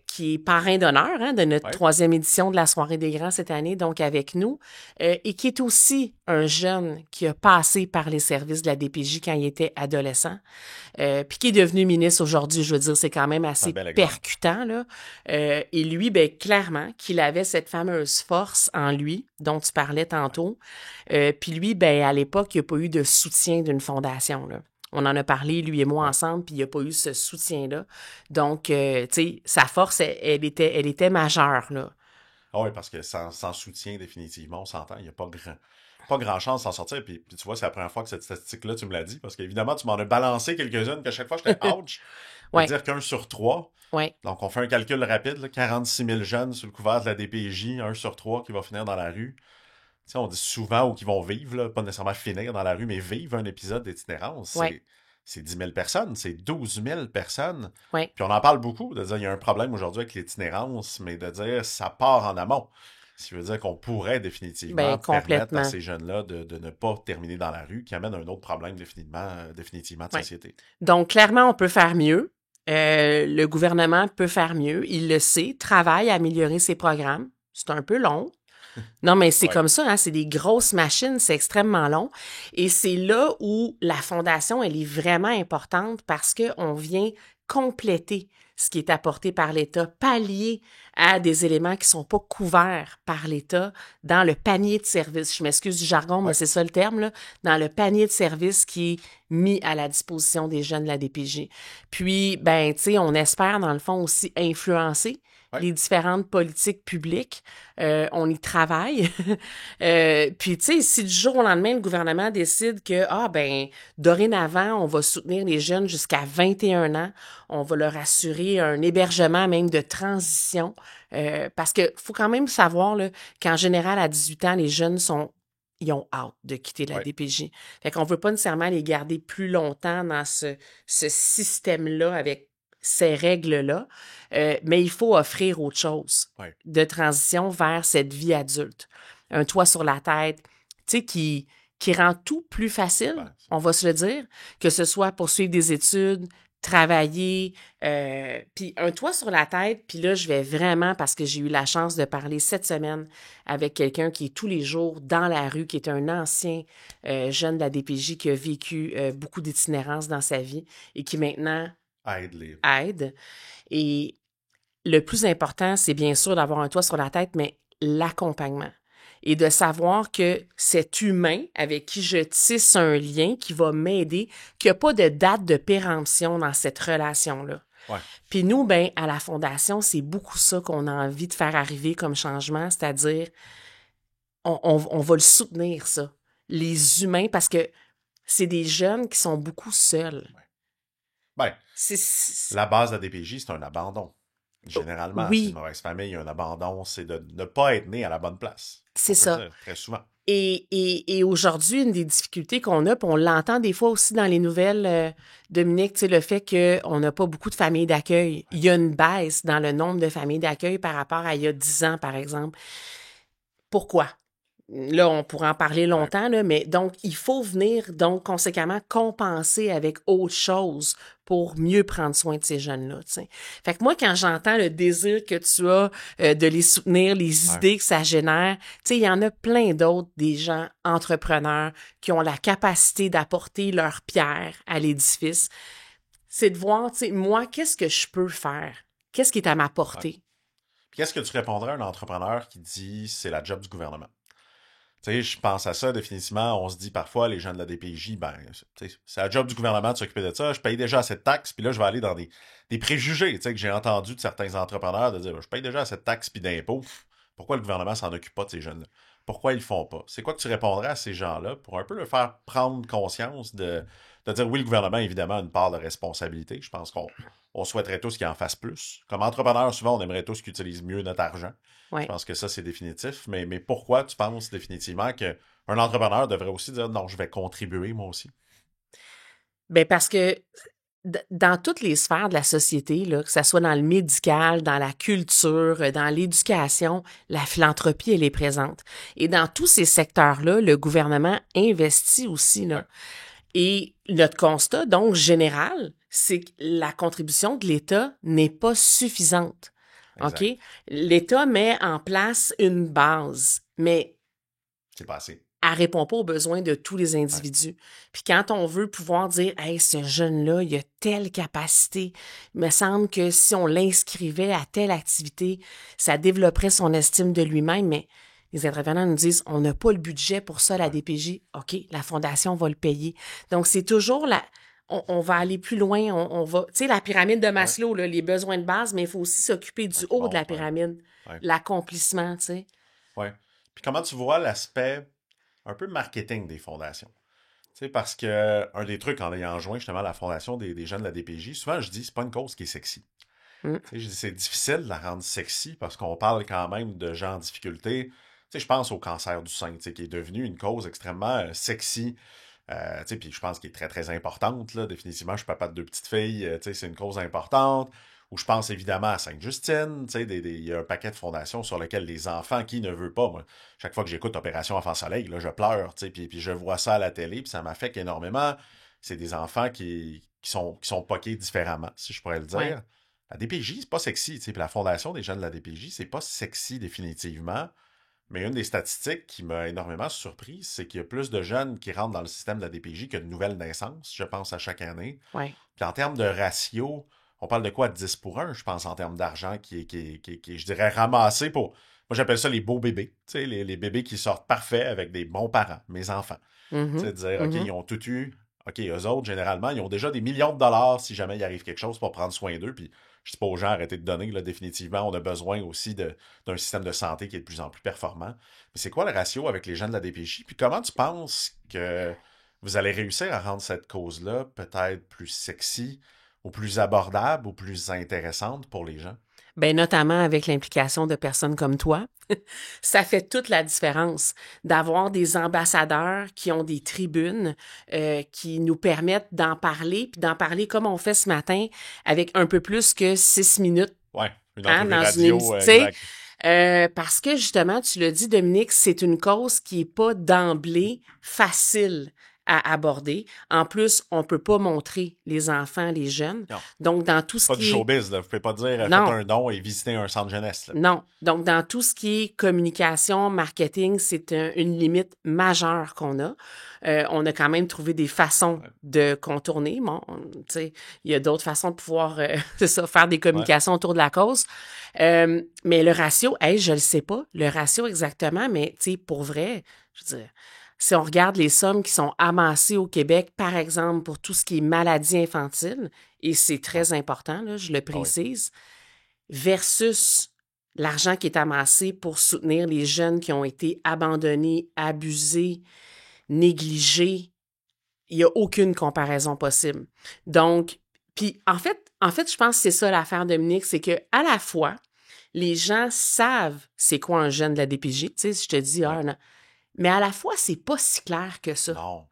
qui est parrain d'honneur de notre 3e édition de la Soirée des Grands cette année, donc avec nous, et qui est aussi un jeune qui a passé par les services de la DPJ quand il était adolescent, puis qui est devenu ministre aujourd'hui. Je veux dire, c'est quand même assez percutant, là. Et lui, ben clairement, qu'il avait cette fameuse force en lui, dont tu parlais tantôt. Puis lui, ben à l'époque, il n'y a pas eu de soutien d'une fondation, là. On en a parlé, lui et moi, ensemble, puis il n'y a pas eu ce soutien-là. Donc, tu sais, sa force, elle était majeure, là. Ah oui, parce que sans soutien, définitivement, on s'entend, il n'y a pas grand chance d'en sortir. Puis tu vois, c'est la première fois que cette statistique-là, tu me l'as dit, parce qu'évidemment, tu m'en as balancé quelques-unes, que chaque fois, j'étais ouch. C'est-à-dire qu'1 sur 3. Donc, on fait un calcul rapide, là, 46 000 jeunes sous le couvert de la DPJ, 1 sur 3 qui va finir dans la rue. Tu sais, on dit souvent ou qui vont vivre, là, pas nécessairement finir dans la rue, mais vivre un épisode d'itinérance. C'est 10 000 personnes, c'est 12 000 personnes. Puis on en parle beaucoup, de dire il y a un problème aujourd'hui avec l'itinérance, mais de dire ça part en amont. Ce qui veut dire qu'on pourrait définitivement permettre à ces jeunes-là de ne pas terminer dans la rue, qui amène un autre problème définitivement de société. Donc, clairement, on peut faire mieux. Le gouvernement peut faire mieux, il le sait, travaille à améliorer ses programmes. C'est un peu long. Non, mais c'est comme ça, hein, c'est des grosses machines, c'est extrêmement long. Et c'est là où la fondation, elle est vraiment importante parce qu'on vient compléter ce qui est apporté par l'État, pallier à des éléments qui sont pas couverts par l'État dans le panier de services. Je m'excuse du jargon, mais c'est ça le terme, là, dans le panier de services qui est mis à la disposition des jeunes de la DPJ. Puis, ben, tu sais, on espère, dans le fond, aussi influencer les différentes politiques publiques. On y travaille. Puis, tu sais, si du jour au lendemain, le gouvernement décide que, dorénavant, on va soutenir les jeunes jusqu'à 21 ans, on va leur assurer un hébergement même de transition, parce que faut quand même savoir là, qu'en général, à 18 ans, les jeunes ils ont hâte de quitter la DPJ. Fait qu'on veut pas nécessairement les garder plus longtemps dans ce système-là avec ces règles-là, mais il faut offrir autre chose de transition vers cette vie adulte. Un toit sur la tête, tu sais, qui rend tout plus facile, on va se le dire, que ce soit poursuivre des études, travailler, puis un toit sur la tête, puis là, je vais vraiment, parce que j'ai eu la chance de parler cette semaine avec quelqu'un qui est tous les jours dans la rue, qui est un ancien jeune de la DPJ qui a vécu beaucoup d'itinérance dans sa vie et qui maintenant aide. Et le plus important, c'est bien sûr d'avoir un toit sur la tête, mais l'accompagnement. Et de savoir que cet humain avec qui je tisse un lien qui va m'aider, qu'il n'y a pas de date de péremption dans cette relation-là. Puis nous, ben, à la Fondation, c'est beaucoup ça qu'on a envie de faire arriver comme changement, c'est-à-dire on va le soutenir, ça. Les humains, parce que c'est des jeunes qui sont beaucoup seuls. La base de la DPJ, c'est un abandon. Généralement, c'est une mauvaise famille, un abandon, c'est de ne pas être né à la bonne place. C'est ça. Dire, très souvent. Et aujourd'hui, une des difficultés qu'on a, puis on l'entend des fois aussi dans les nouvelles, Dominique, tu sais, le fait qu'on n'a pas beaucoup de familles d'accueil. Il y a une baisse dans le nombre de familles d'accueil par rapport à il y a 10 ans, par exemple. Pourquoi? Là, on pourrait en parler longtemps, là, mais donc, il faut venir, donc, conséquemment, compenser avec autre chose pour mieux prendre soin de ces jeunes-là, tu sais. Fait que moi, quand j'entends le désir que tu as de les soutenir, les idées que ça génère, tu sais, il y en a plein d'autres, des gens entrepreneurs qui ont la capacité d'apporter leur pierre à l'édifice. C'est de voir, tu sais, moi, qu'est-ce que je peux faire? Qu'est-ce qui est à ma portée? Puis qu'est-ce que tu répondrais à un entrepreneur qui dit c'est la job du gouvernement? Tu sais, je pense à ça définitivement. On se dit parfois, les gens de la DPJ, c'est la job du gouvernement de s'occuper de ça. Je paye déjà cette taxe, puis là, je vais aller dans des préjugés, tu sais, que j'ai entendu de certains entrepreneurs de dire, je paye déjà cette taxe puis d'impôts. Pourquoi le gouvernement s'en occupe pas de ces jeunes-là? Pourquoi ils le font pas? C'est quoi que tu répondrais à ces gens-là pour un peu leur faire prendre conscience de dire, oui, le gouvernement, évidemment, a une part de responsabilité. Je pense qu'on souhaiterait tous qu'il en fasse plus. Comme entrepreneur, souvent, on aimerait tous qu'ils utilisent mieux notre argent. Je pense que ça, c'est définitif. Mais pourquoi tu penses définitivement qu'un entrepreneur devrait aussi dire, non, je vais contribuer moi aussi? Bien, parce que dans toutes les sphères de la société, là, que ce soit dans le médical, dans la culture, dans l'éducation, la philanthropie, elle est présente. Et dans tous ces secteurs-là, le gouvernement investit aussi, là. Et notre constat, donc, général, c'est que la contribution de l'État n'est pas suffisante. Exact. OK? L'État met en place une base, mais c'est pas assez. Elle répond pas aux besoins de tous les individus. Puis quand on veut pouvoir dire, hey, ce jeune-là, il a telle capacité, il me semble que si on l'inscrivait à telle activité, ça développerait son estime de lui-même, mais les intervenants nous disent, on n'a pas le budget pour ça, la DPJ. OK, la Fondation va le payer. Donc, c'est toujours on va aller plus loin, on va, tu sais, la pyramide de Maslow, là, les besoins de base, mais il faut aussi s'occuper du haut de la pyramide, l'accomplissement, tu sais. Oui. Puis comment tu vois l'aspect un peu marketing des fondations? Tu sais, parce que un des trucs en ayant joint justement la fondation des jeunes de la DPJ, souvent je dis, c'est pas une cause qui est sexy. Tu sais, je dis, c'est difficile de la rendre sexy parce qu'on parle quand même de gens en difficulté. Tu sais, je pense au cancer du sein, tu sais, qui est devenu une cause extrêmement sexy. Tu sais, puis je pense qu'elle est très, très importante, là. Définitivement, je suis papa de 2 petites filles, tu sais, c'est une cause importante. Ou je pense évidemment à Sainte-Justine, tu sais, il y a un paquet de fondations sur lesquelles les enfants, qui ne veut pas, moi, chaque fois que j'écoute Opération Enfant Soleil, là, je pleure, tu sais, puis je vois ça à la télé, puis ça m'affecte énormément. C'est des enfants qui sont poqués différemment, si je pourrais le dire. Ouais. La DPJ, c'est pas sexy. Puis la Fondation des jeunes de la DPJ, c'est pas sexy définitivement. Mais une des statistiques qui m'a énormément surpris, c'est qu'il y a plus de jeunes qui rentrent dans le système de la DPJ que de nouvelles naissances, je pense, à chaque année. Ouais. Puis en termes de ratio, on parle de quoi? 10 pour 1, je pense, en termes d'argent qui est, je dirais, ramassé pour... Moi, j'appelle ça les beaux bébés. Tu sais, les bébés qui sortent parfaits avec des bons parents, mes enfants. Mhm. Tu sais, dire, OK, Mhm. ils ont tout eu. OK, eux autres, généralement, ils ont déjà des millions de dollars si jamais il arrive quelque chose pour prendre soin d'eux. Puis je dis pas aux gens, arrêtez de donner. Là, définitivement, on a besoin aussi d'un système de santé qui est de plus en plus performant. Mais c'est quoi le ratio avec les gens de la DPJ? Puis comment tu penses que vous allez réussir à rendre cette cause-là peut-être plus sexy ou plus abordable ou plus intéressante pour les gens? Ben, notamment avec l'implication de personnes comme toi. Ça fait toute la différence d'avoir des ambassadeurs qui ont des tribunes qui nous permettent d'en parler, puis d'en parler comme on fait ce matin, avec un peu plus que 6 minutes. Ouais, une Hein, entrevue dans radio, une émission, exact. parce que justement, tu l'as dit, Dominique, c'est une cause qui est pas d'emblée facile à aborder. En plus, on peut pas montrer les enfants, les jeunes. Non. Donc, dans tout ce Pas qui du est... showbiz, là. Vous pouvez pas dire faites Non. un don et visitez un centre jeunesse. Là. Non. Donc, dans tout ce qui est communication, marketing, c'est une limite majeure qu'on a. On a quand même trouvé des façons de contourner. Bon, tu sais, il y a d'autres façons de pouvoir, c'est ça, faire des communications autour de la cause. Mais le ratio, je le sais pas, le ratio exactement, mais tu sais, pour vrai, je veux dire, si on regarde les sommes qui sont amassées au Québec, par exemple, pour tout ce qui est maladie infantile, et c'est très important, là, je le précise, versus l'argent qui est amassé pour soutenir les jeunes qui ont été abandonnés, abusés, négligés, il n'y a aucune comparaison possible. Donc, puis en fait, je pense que c'est ça l'affaire, Dominique, c'est que à la fois, les gens savent c'est quoi un jeune de la DPJ, tu sais, si je te dis, non. Mais à la fois, c'est pas si clair que ça. Non.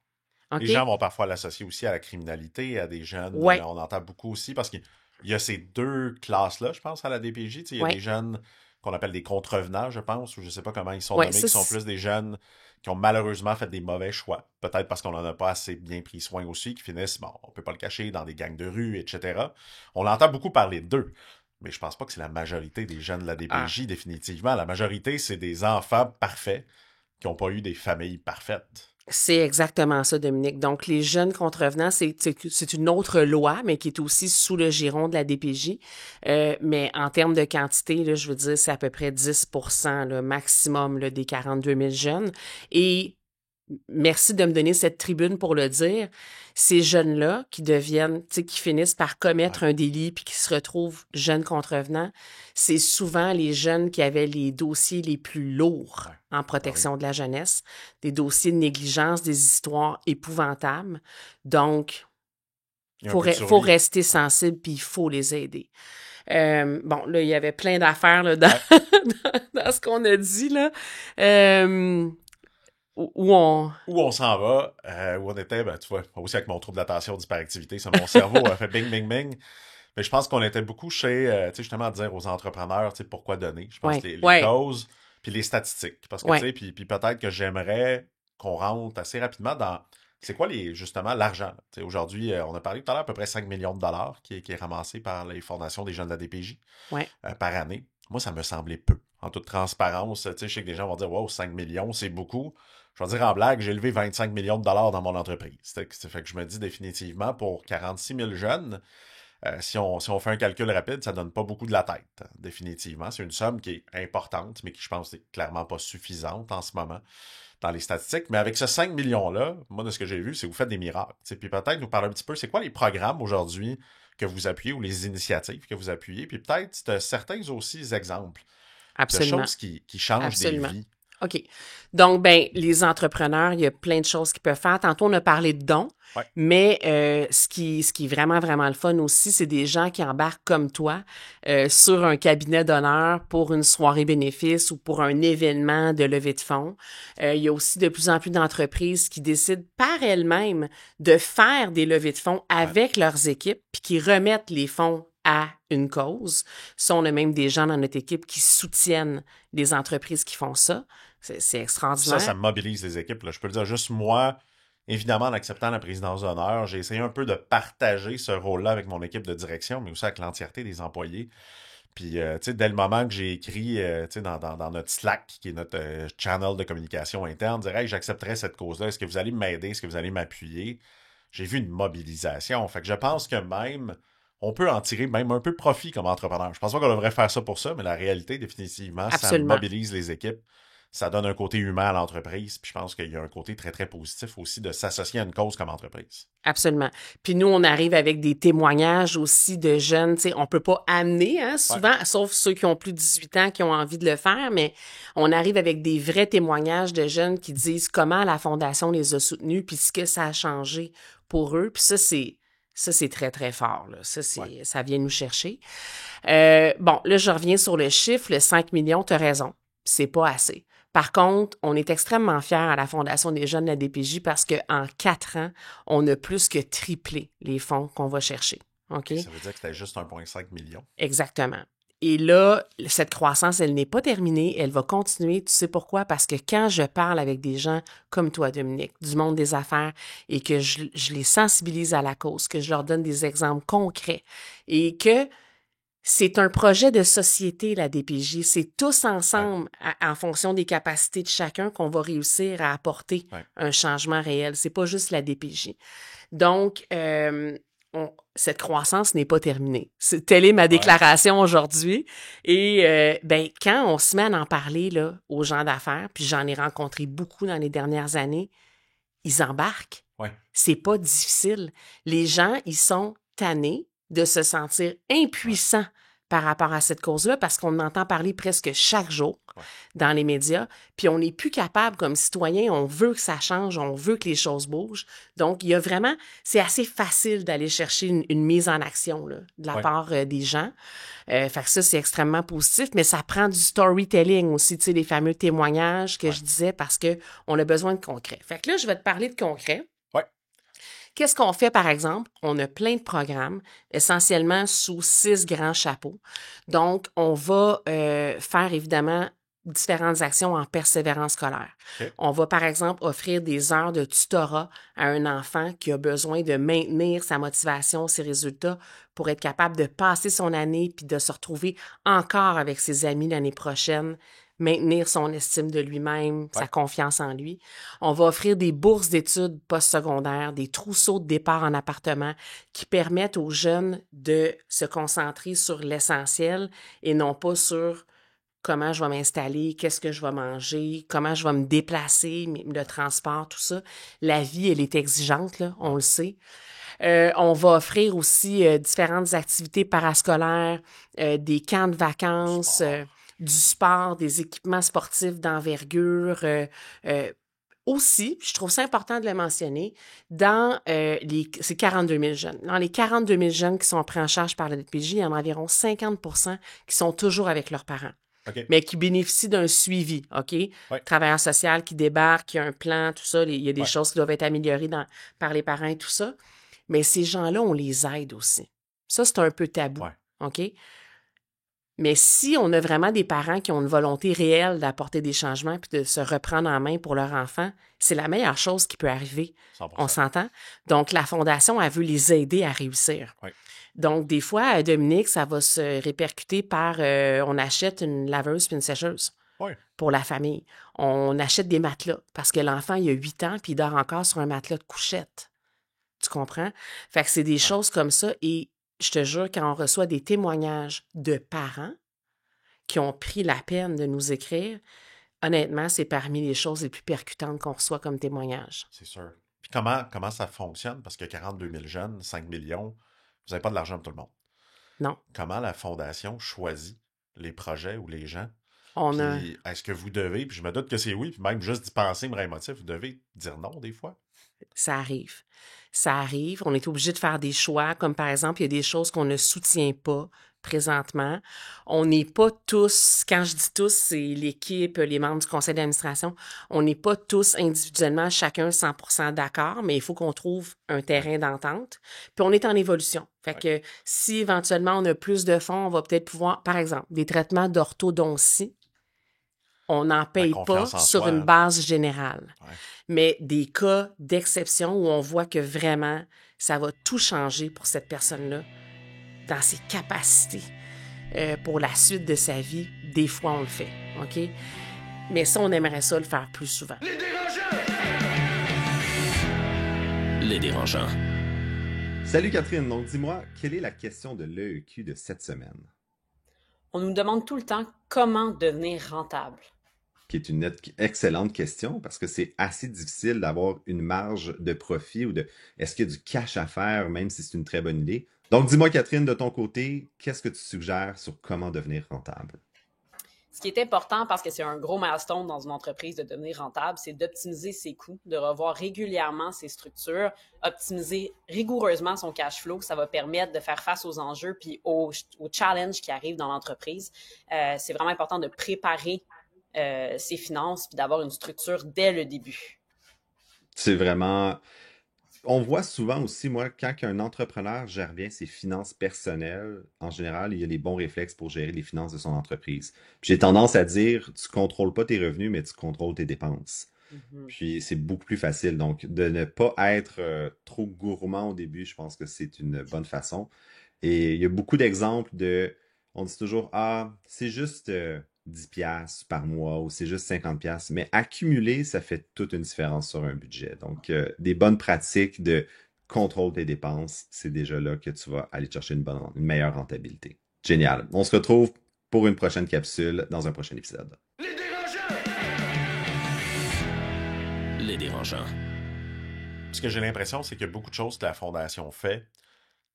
Okay? Les gens vont parfois l'associer aussi à la criminalité, à des jeunes. Ouais. On entend beaucoup aussi parce qu'il y a ces deux classes-là, je pense, à la DPJ. Il y a des jeunes qu'on appelle des contrevenants, je pense, ou je sais pas comment ils sont nommés, qui sont plus des jeunes qui ont malheureusement fait des mauvais choix. Peut-être parce qu'on n'en a pas assez bien pris soin aussi, qui finissent, bon, on peut pas le cacher, dans des gangs de rue, etc. On entend beaucoup parler d'eux. Mais je pense pas que c'est la majorité des jeunes de la DPJ, définitivement. La majorité, c'est des enfants parfaits qui n'ont pas eu des familles parfaites. C'est exactement ça, Dominique. Donc, les jeunes contrevenants, c'est une autre loi, mais qui est aussi sous le giron de la DPJ. Mais en termes de quantité, là, je veux dire, c'est à peu près 10% le maximum là, des 42 000 jeunes. Et merci de me donner cette tribune pour le dire. Ces jeunes-là qui deviennent, tu sais, qui finissent par commettre un délit puis qui se retrouvent jeunes contrevenants, c'est souvent les jeunes qui avaient les dossiers les plus lourds en protection de la jeunesse, des dossiers de négligence, des histoires épouvantables. Donc, faut rester sensible puis il faut les aider. Bon, là, il y avait plein d'affaires là, dans ce qu'on a dit, là. Où on s'en va, où on était, ben, tu vois, aussi avec mon trouble d'attention d'hyperactivité, ça, mon cerveau a fait bing, bing, bing. Mais je pense qu'on était beaucoup chez, tu sais, justement, à dire aux entrepreneurs, tu sais, pourquoi donner. Je pense les causes, puis les statistiques. Parce que, tu sais, puis peut-être que j'aimerais qu'on rentre assez rapidement dans, c'est quoi justement, l'argent. Tu sais, aujourd'hui, on a parlé tout à l'heure, à peu près 5 millions de dollars qui est ramassé par les fondations des jeunes de la DPJ par année. Moi, ça me semblait peu. En toute transparence, tu sais, je sais que des gens vont dire, wow, 5 millions, c'est beaucoup. Je vais dire en blague, j'ai levé 25 millions de dollars dans mon entreprise. Ça fait que je me dis définitivement, pour 46 000 jeunes, si on fait un calcul rapide, ça donne pas beaucoup de la tête, définitivement. C'est une somme qui est importante, mais qui, je pense, n'est clairement pas suffisante en ce moment dans les statistiques. Mais avec ce 5 millions-là, moi, de ce que j'ai vu, c'est que vous faites des miracles. T'sais. Puis peut-être nous parler un petit peu, c'est quoi les programmes aujourd'hui que vous appuyez ou les initiatives que vous appuyez? Puis peut-être certains aussi exemples de choses qui changent des vies. OK. Donc, les entrepreneurs, il y a plein de choses qu'ils peuvent faire. Tantôt, on a parlé de dons, mais ce qui est vraiment, vraiment le fun aussi, c'est des gens qui embarquent comme toi sur un cabinet d'honneur pour une soirée bénéfice ou pour un événement de levée de fonds. Il y a aussi de plus en plus d'entreprises qui décident par elles-mêmes de faire des levées de fonds avec leurs équipes puis qui remettent les fonds à une cause. Ça, on a même des gens dans notre équipe qui soutiennent les entreprises qui font ça. C'est extraordinaire. Ça mobilise les équipes. Là. Je peux le dire, juste moi, évidemment, en acceptant la présidence d'honneur, j'ai essayé un peu de partager ce rôle-là avec mon équipe de direction, mais aussi avec l'entièreté des employés. Puis, tu sais, dès le moment que j'ai écrit, tu sais, dans notre Slack, qui est notre channel de communication interne, dire « Hey, j'accepterai cette cause-là. Est-ce que vous allez m'aider? Est-ce que vous allez m'appuyer? » J'ai vu une mobilisation. Fait que je pense que même, on peut en tirer même un peu profit comme entrepreneur. Je pense pas qu'on devrait faire ça pour ça, mais la réalité, définitivement, ça Absolument. mobilise les équipes. Ça donne un côté humain à l'entreprise. Puis je pense qu'il y a un côté très, très positif aussi de s'associer à une cause comme entreprise. Absolument. Puis nous, on arrive avec des témoignages aussi de jeunes. Tu sais, on peut pas amener, souvent, sauf ceux qui ont plus de 18 ans, qui ont envie de le faire, mais on arrive avec des vrais témoignages de jeunes qui disent comment la Fondation les a soutenus, puis ce que ça a changé pour eux. Puis ça, c'est très, très fort. Là. Ça vient nous chercher. Bon, là, je reviens sur le chiffre, le 5 millions, tu as raison. C'est pas assez. Par contre, on est extrêmement fiers à la Fondation des jeunes de la DPJ parce qu'en 4 ans, on a plus que triplé les fonds qu'on va chercher. OK? Ça veut dire que c'était juste 1,5 million. Exactement. Et là, cette croissance, elle n'est pas terminée, elle va continuer. Tu sais pourquoi? Parce que quand je parle avec des gens comme toi, Dominique, du monde des affaires, et que je les sensibilise à la cause, que je leur donne des exemples concrets, et que c'est un projet de société, la DPJ. C'est tous ensemble, en fonction des capacités de chacun, qu'on va réussir à apporter un changement réel. C'est pas juste la DPJ. Donc, cette croissance n'est pas terminée. Telle est ma déclaration aujourd'hui. Et quand on se met à en parler là, aux gens d'affaires, puis j'en ai rencontré beaucoup dans les dernières années, ils embarquent. C'est pas difficile. Les gens, ils sont tannés de se sentir impuissants par rapport à cette cause-là parce qu'on entend parler presque chaque jour dans les médias, puis on n'est plus capable comme citoyen, on veut que ça change, on veut que les choses bougent. Donc, il y a vraiment, c'est assez facile d'aller chercher une mise en action là, de la part des gens. Fait que ça, c'est extrêmement positif, mais ça prend du storytelling aussi, tu sais, les fameux témoignages que je disais parce que on a besoin de concret. Fait que là, je vais te parler de concret. Qu'est-ce qu'on fait, par exemple? On a plein de programmes, essentiellement sous 6 grands chapeaux. Donc, on va faire, évidemment, différentes actions en persévérance scolaire. On va, par exemple, offrir des heures de tutorat à un enfant qui a besoin de maintenir sa motivation, ses résultats, pour être capable de passer son année puis de se retrouver encore avec ses amis l'année prochaine, maintenir son estime de lui-même, sa confiance en lui. On va offrir des bourses d'études postsecondaires, des trousseaux de départ en appartement qui permettent aux jeunes de se concentrer sur l'essentiel et non pas sur comment je vais m'installer, qu'est-ce que je vais manger, comment je vais me déplacer, le transport, tout ça. La vie, elle est exigeante, là, on le sait. On va offrir aussi différentes activités parascolaires, des camps de vacances, du sport, des équipements sportifs d'envergure. Aussi, je trouve ça important de le mentionner, dans c'est 42 000 jeunes. Dans les 42 000 jeunes qui sont pris en charge par la DPJ, il y en a environ 50 % qui sont toujours avec leurs parents, mais qui bénéficient d'un suivi, OK? Travailleur social qui débarque, qui a un plan, tout ça, il y a des choses qui doivent être améliorées par les parents et tout ça. Mais ces gens-là, on les aide aussi. Ça, c'est un peu tabou, OK? Mais si on a vraiment des parents qui ont une volonté réelle d'apporter des changements puis de se reprendre en main pour leur enfant, c'est la meilleure chose qui peut arriver. 100%. On s'entend? Donc, la Fondation, elle veut les aider à réussir. Donc, des fois, Dominique, ça va se répercuter par on achète une laveuse puis une sécheuse pour la famille. On achète des matelas parce que l'enfant, il a 8 ans puis il dort encore sur un matelas de couchette. Tu comprends? Fait que c'est des choses comme ça et je te jure, quand on reçoit des témoignages de parents qui ont pris la peine de nous écrire, honnêtement, c'est parmi les choses les plus percutantes qu'on reçoit comme témoignages. C'est sûr. Puis comment ça fonctionne? Parce que 42 000 jeunes, 5 millions, vous n'avez pas de l'argent pour tout le monde. Non. Comment la Fondation choisit les projets ou les gens? Est-ce que vous devez, puis je me doute que c'est oui, puis même juste d'y penser me rend émotif, vous devez dire non des fois? Ça arrive. Ça arrive. On est obligé de faire des choix, comme par exemple, il y a des choses qu'on ne soutient pas présentement. On n'est pas tous, quand je dis tous, c'est l'équipe, les membres du conseil d'administration, on n'est pas tous individuellement, chacun 100% d'accord, mais il faut qu'on trouve un terrain d'entente. Puis on est en évolution. Fait que si éventuellement on a plus de fonds, on va peut-être pouvoir, par exemple, des traitements d'orthodontie. on n'en paye pas confiance en sur soi, une hein. base générale. Ouais. Mais des cas d'exception où on voit que vraiment, ça va tout changer pour cette personne-là dans ses capacités pour la suite de sa vie, des fois, on le fait, OK? Mais ça, on aimerait ça le faire plus souvent. Les dérangeants. Salut Catherine, donc dis-moi, quelle est la question de l'EEQ de cette semaine? On nous demande tout le temps comment devenir rentable. Qui est une excellente question parce que c'est assez difficile d'avoir une marge de profit ou de est-ce qu'il y a du cash à faire, même si c'est une très bonne idée. Donc dis-moi Catherine, de ton côté, qu'est-ce que tu suggères sur comment devenir rentable? Ce qui est important, parce que c'est un gros milestone dans une entreprise de devenir rentable, c'est d'optimiser ses coûts, de revoir régulièrement ses structures, optimiser rigoureusement son cash flow. Ça va permettre de faire face aux enjeux puis aux challenges qui arrivent dans l'entreprise. C'est vraiment important de préparer ses finances puis d'avoir une structure dès le début. C'est vraiment... On voit souvent aussi, moi, quand un entrepreneur gère bien ses finances personnelles, en général, il y a les bons réflexes pour gérer les finances de son entreprise. Puis j'ai tendance à dire, tu contrôles pas tes revenus, mais tu contrôles tes dépenses. Puis c'est beaucoup plus facile. Donc, de ne pas être trop gourmand au début, je pense que c'est une bonne façon. Et il y a beaucoup d'exemples on dit toujours, ah, c'est juste 10 piastres par mois ou c'est juste 50 piastres. Mais accumuler, ça fait toute une différence sur un budget. Donc, des bonnes pratiques de contrôle tes dépenses, c'est déjà là que tu vas aller chercher une meilleure rentabilité. Génial. On se retrouve pour une prochaine capsule dans un prochain épisode. Les dérangeants. Ce que j'ai l'impression, c'est qu'il y a beaucoup de choses que la Fondation fait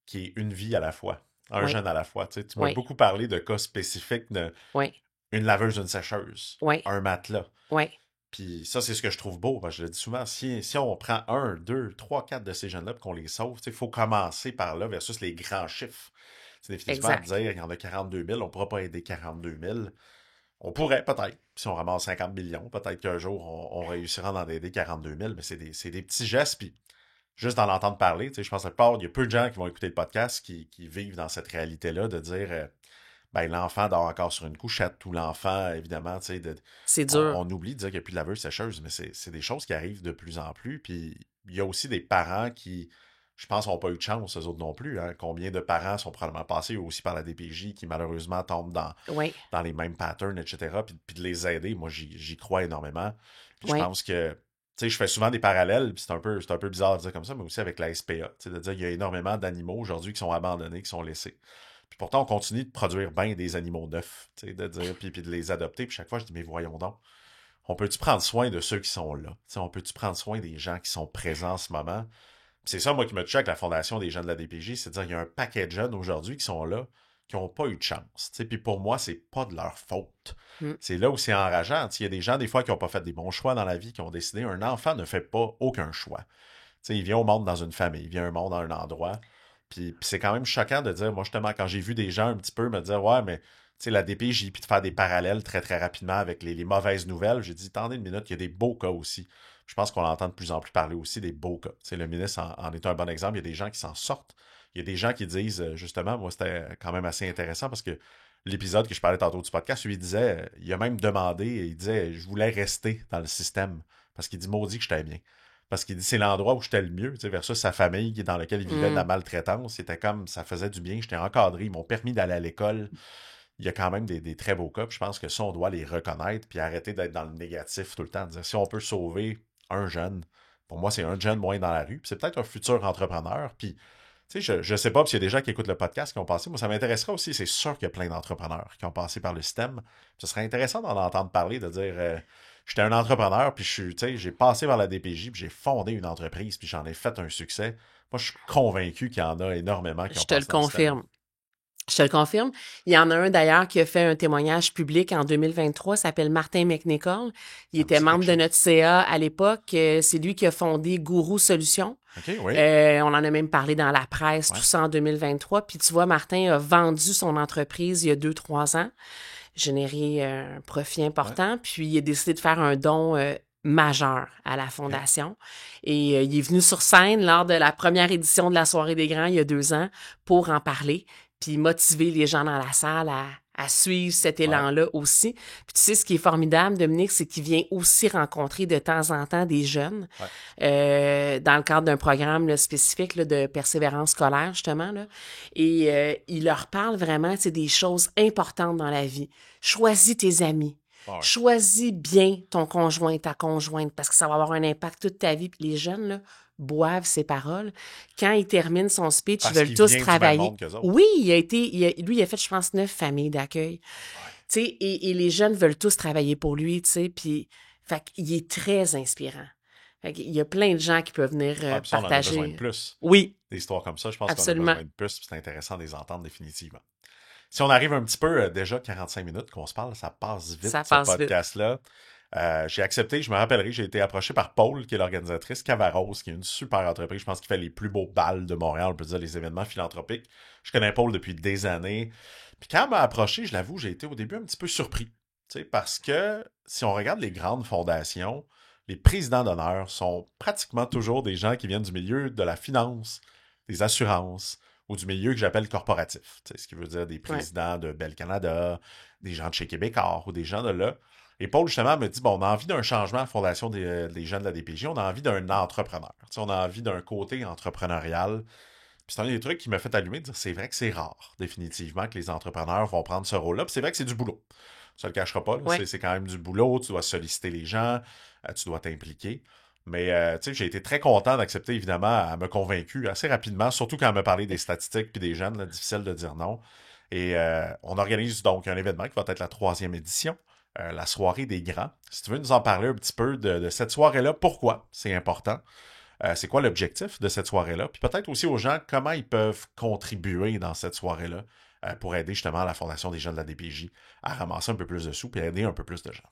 qui est une vie à la fois, un Oui. jeune à la fois. Tu sais, tu m'as Oui. beaucoup parlé de cas spécifiques de Oui, une laveuse, une sécheuse, Oui. un matelas. oui, Puis ça, c'est ce que je trouve beau. Je le dis souvent, si on prend 1, 2, 3, 4 de ces jeunes-là et qu'on les sauve, il faut commencer par là versus les grands chiffres. C'est définitivement Exact. dire il y en a 42 000, on ne pourra pas aider 42 000. On pourrait, peut-être, si on ramasse 50 millions, peut-être qu'un jour, on réussira à en aider 42 000, mais c'est des petits gestes. Puis juste d'en entendre parler, je pense que il y a peu de gens qui vont écouter le podcast qui vivent dans cette réalité-là de dire ben, l'enfant dort encore sur une couchette ou l'enfant, évidemment, tu sais, c'est dur. on oublie de dire qu'il n'y a plus de laveuse sécheuse, mais c'est des choses qui arrivent de plus en plus. Puis il y a aussi des parents qui, je pense, n'ont pas eu de chance, eux autres non plus. Hein. Combien de parents sont probablement passés aussi par la DPJ qui malheureusement tombent Oui, dans les mêmes patterns, etc. Puis de les aider, moi, j'y crois énormément. Puis Oui. je pense que, tu sais, je fais souvent des parallèles, puis c'est un peu bizarre de dire comme ça, mais aussi avec la SPA. Tu sais, de dire qu'il y a énormément d'animaux aujourd'hui qui sont abandonnés, qui sont laissés. Puis pourtant, on continue de produire bien des animaux neufs, tu sais, de dire, puis de les adopter. Puis chaque fois, je dis, mais voyons donc, on peut-tu prendre soin de ceux qui sont là? Tu sais, on peut-tu prendre soin des gens qui sont présents en ce moment? Puis c'est ça, moi, qui me touche avec la Fondation des jeunes de la DPJ, c'est de dire qu'il y a un paquet de jeunes aujourd'hui qui sont là, qui n'ont pas eu de chance. Tu sais, puis pour moi, c'est pas de leur faute. C'est là où c'est enrageant. Tu sais, il y a des gens, des fois, qui n'ont pas fait des bons choix dans la vie, qui ont décidé, un enfant ne fait pas aucun choix. Tu sais, il vient au monde dans une famille, il vient au monde dans un endroit. Puis c'est quand même choquant de dire, moi justement, quand j'ai vu des gens un petit peu me dire, ouais, mais tu sais, la DPJ, puis de faire des parallèles très, très rapidement avec les mauvaises nouvelles, j'ai dit, attendez une minute, il y a des beaux cas aussi. Je pense qu'on entend de plus en plus parler aussi des beaux cas. Tu sais, le ministre en est un bon exemple. Il y a des gens qui s'en sortent. Il y a des gens qui disent, justement, moi, c'était quand même assez intéressant parce que l'épisode que je parlais tantôt du podcast, lui, il disait, il a même demandé, il disait, je voulais rester dans le système parce qu'il dit, maudit que j'étais bien. Parce qu'il dit, c'est l'endroit où j'étais le mieux, tu sais, versus sa famille dans laquelle il vivait de la maltraitance. C'était comme, ça faisait du bien, j'étais encadré, ils m'ont permis d'aller à l'école. Il y a quand même des très beaux cas. Puis je pense que ça, on doit les reconnaître puis arrêter d'être dans le négatif tout le temps. Dire, si on peut sauver un jeune, pour moi, c'est un jeune moins dans la rue. Puis c'est peut-être un futur entrepreneur. Puis, tu sais, je sais pas s'il y a des gens qui écoutent le podcast qui ont passé. Moi, ça m'intéresserait aussi. C'est sûr qu'il y a plein d'entrepreneurs qui ont passé par le système. Ce serait intéressant d'en entendre parler, de dire, j'étais un entrepreneur, puis j'ai passé par la DPJ, puis j'ai fondé une entreprise, puis j'en ai fait un succès. Moi, je suis convaincu qu'il y en a énormément qui ont Je te le passé dans le système. confirme. Je te le confirme. Il y en a un d'ailleurs qui a fait un témoignage public en 2023, s'appelle Martin McNichol. Il était membre de notre CA à l'époque. C'est lui qui a fondé Gourou Solutions. OK, oui. On en a même parlé dans la presse, tout ça en 2023. Puis tu vois, Martin a vendu son entreprise il y a 2-3 ans, généré un profit important, puis il a décidé de faire un don majeur à la Fondation. Et il est venu sur scène lors de la première édition de la Soirée des Grands il y a 2 ans pour en parler, puis motiver les gens dans la salle à suivre cet élan-là aussi. Puis tu sais, ce qui est formidable, Dominique, c'est qu'il vient aussi rencontrer de temps en temps des jeunes dans le cadre d'un programme là, spécifique là, de persévérance scolaire, justement. Là. Et il leur parle vraiment des choses importantes dans la vie. Choisis tes amis. Ouais. Choisis bien ton conjoint, ta conjointe, parce que ça va avoir un impact toute ta vie. Puis les jeunes, là, boivent ses paroles. Quand il termine son speech, ils veulent tous travailler. Oui, lui, il a fait, je pense, 9 familles d'accueil. Tu sais, et les jeunes veulent tous travailler pour lui, tu sais, puis fait qu'il est très inspirant. Fait qu'il y a plein de gens qui peuvent venir partager. On en a besoin de plus. Oui. Des histoires comme ça, je pense qu'on a besoin de plus, puis c'est intéressant de les entendre définitivement. Si on arrive un petit peu, déjà 45 minutes qu'on se parle, ça passe vite, ce podcast-là. J'ai accepté, je me rappellerai, j'ai été approché par Paul, qui est l'organisatrice, Cavaros, qui est une super entreprise, je pense qu'il fait les plus beaux bals de Montréal, on peut dire les événements philanthropiques. Je connais Paul depuis des années. Puis quand elle m'a approché, je l'avoue, j'ai été au début un petit peu surpris. Parce que si on regarde les grandes fondations, les présidents d'honneur sont pratiquement toujours des gens qui viennent du milieu de la finance, des assurances, ou du milieu que j'appelle corporatif. Ce qui veut dire des présidents de Bell Canada, des gens de chez Québécois ou des gens de là. Et Paul, justement, me dit, bon, on a envie d'un changement à la Fondation des jeunes de la DPJ, on a envie d'un entrepreneur. On a envie d'un côté entrepreneurial. Puis c'est un des trucs qui m'a fait allumer, de dire, c'est vrai que c'est rare, définitivement, que les entrepreneurs vont prendre ce rôle-là. Puis c'est vrai que c'est du boulot. Ça ne le cachera pas. C'est quand même du boulot. Tu dois solliciter les gens, tu dois t'impliquer. Mais j'ai été très content d'accepter, évidemment. Elle m'a convaincu assez rapidement, surtout quand elle m'a parlé des statistiques puis des jeunes, là, difficile de dire non. Et on organise donc un événement qui va être la 3e édition, la soirée des grands. Si tu veux nous en parler un petit peu de cette soirée-là, pourquoi c'est important? C'est quoi l'objectif de cette soirée-là? Puis peut-être aussi aux gens, comment ils peuvent contribuer dans cette soirée-là pour aider justement la Fondation des jeunes de la DPJ à ramasser un peu plus de sous et aider un peu plus de gens.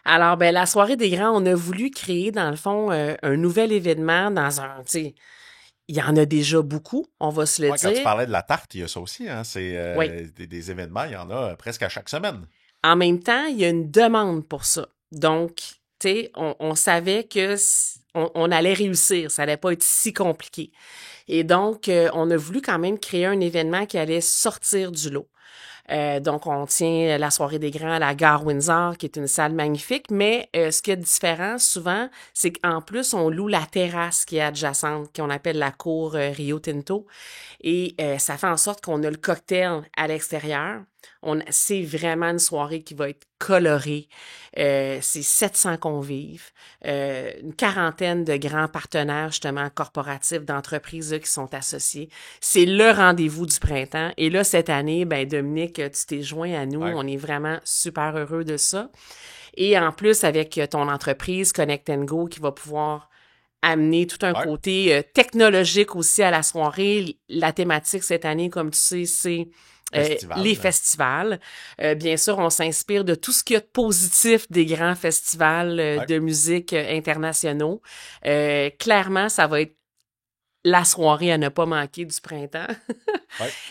Alors, la soirée des grands, on a voulu créer, dans le fond, un nouvel événement dans un, il y en a déjà beaucoup, on va se le dire. Quand tu parlais de la tarte, il y a ça aussi, hein? C'est des événements, il y en a presque à chaque semaine. En même temps, il y a une demande pour ça. Donc, on savait que on allait réussir, ça allait pas être si compliqué. Et donc, on a voulu quand même créer un événement qui allait sortir du lot. Donc, on tient la soirée des grands à la gare Windsor, qui est une salle magnifique, mais ce qui est différent souvent, c'est qu'en plus, on loue la terrasse qui est adjacente, qu'on appelle la cour Rio Tinto, et ça fait en sorte qu'on a le cocktail à l'extérieur. C'est vraiment une soirée qui va être colorée. C'est 700 convives, une quarantaine de grands partenaires, justement, corporatifs, d'entreprises là, qui sont associés. C'est le rendez-vous du printemps. Et là, cette année, Dominique, tu t'es joint à nous. Ouais. On est vraiment super heureux de ça. Et en plus, avec ton entreprise Connect & Go qui va pouvoir amener tout un côté technologique aussi à la soirée. La thématique cette année, comme tu sais, c'est les festivals. Bien sûr, on s'inspire de tout ce qu'il y a de positif des grands festivals de musique internationaux. Clairement, ça va être la soirée à ne pas manquer du printemps.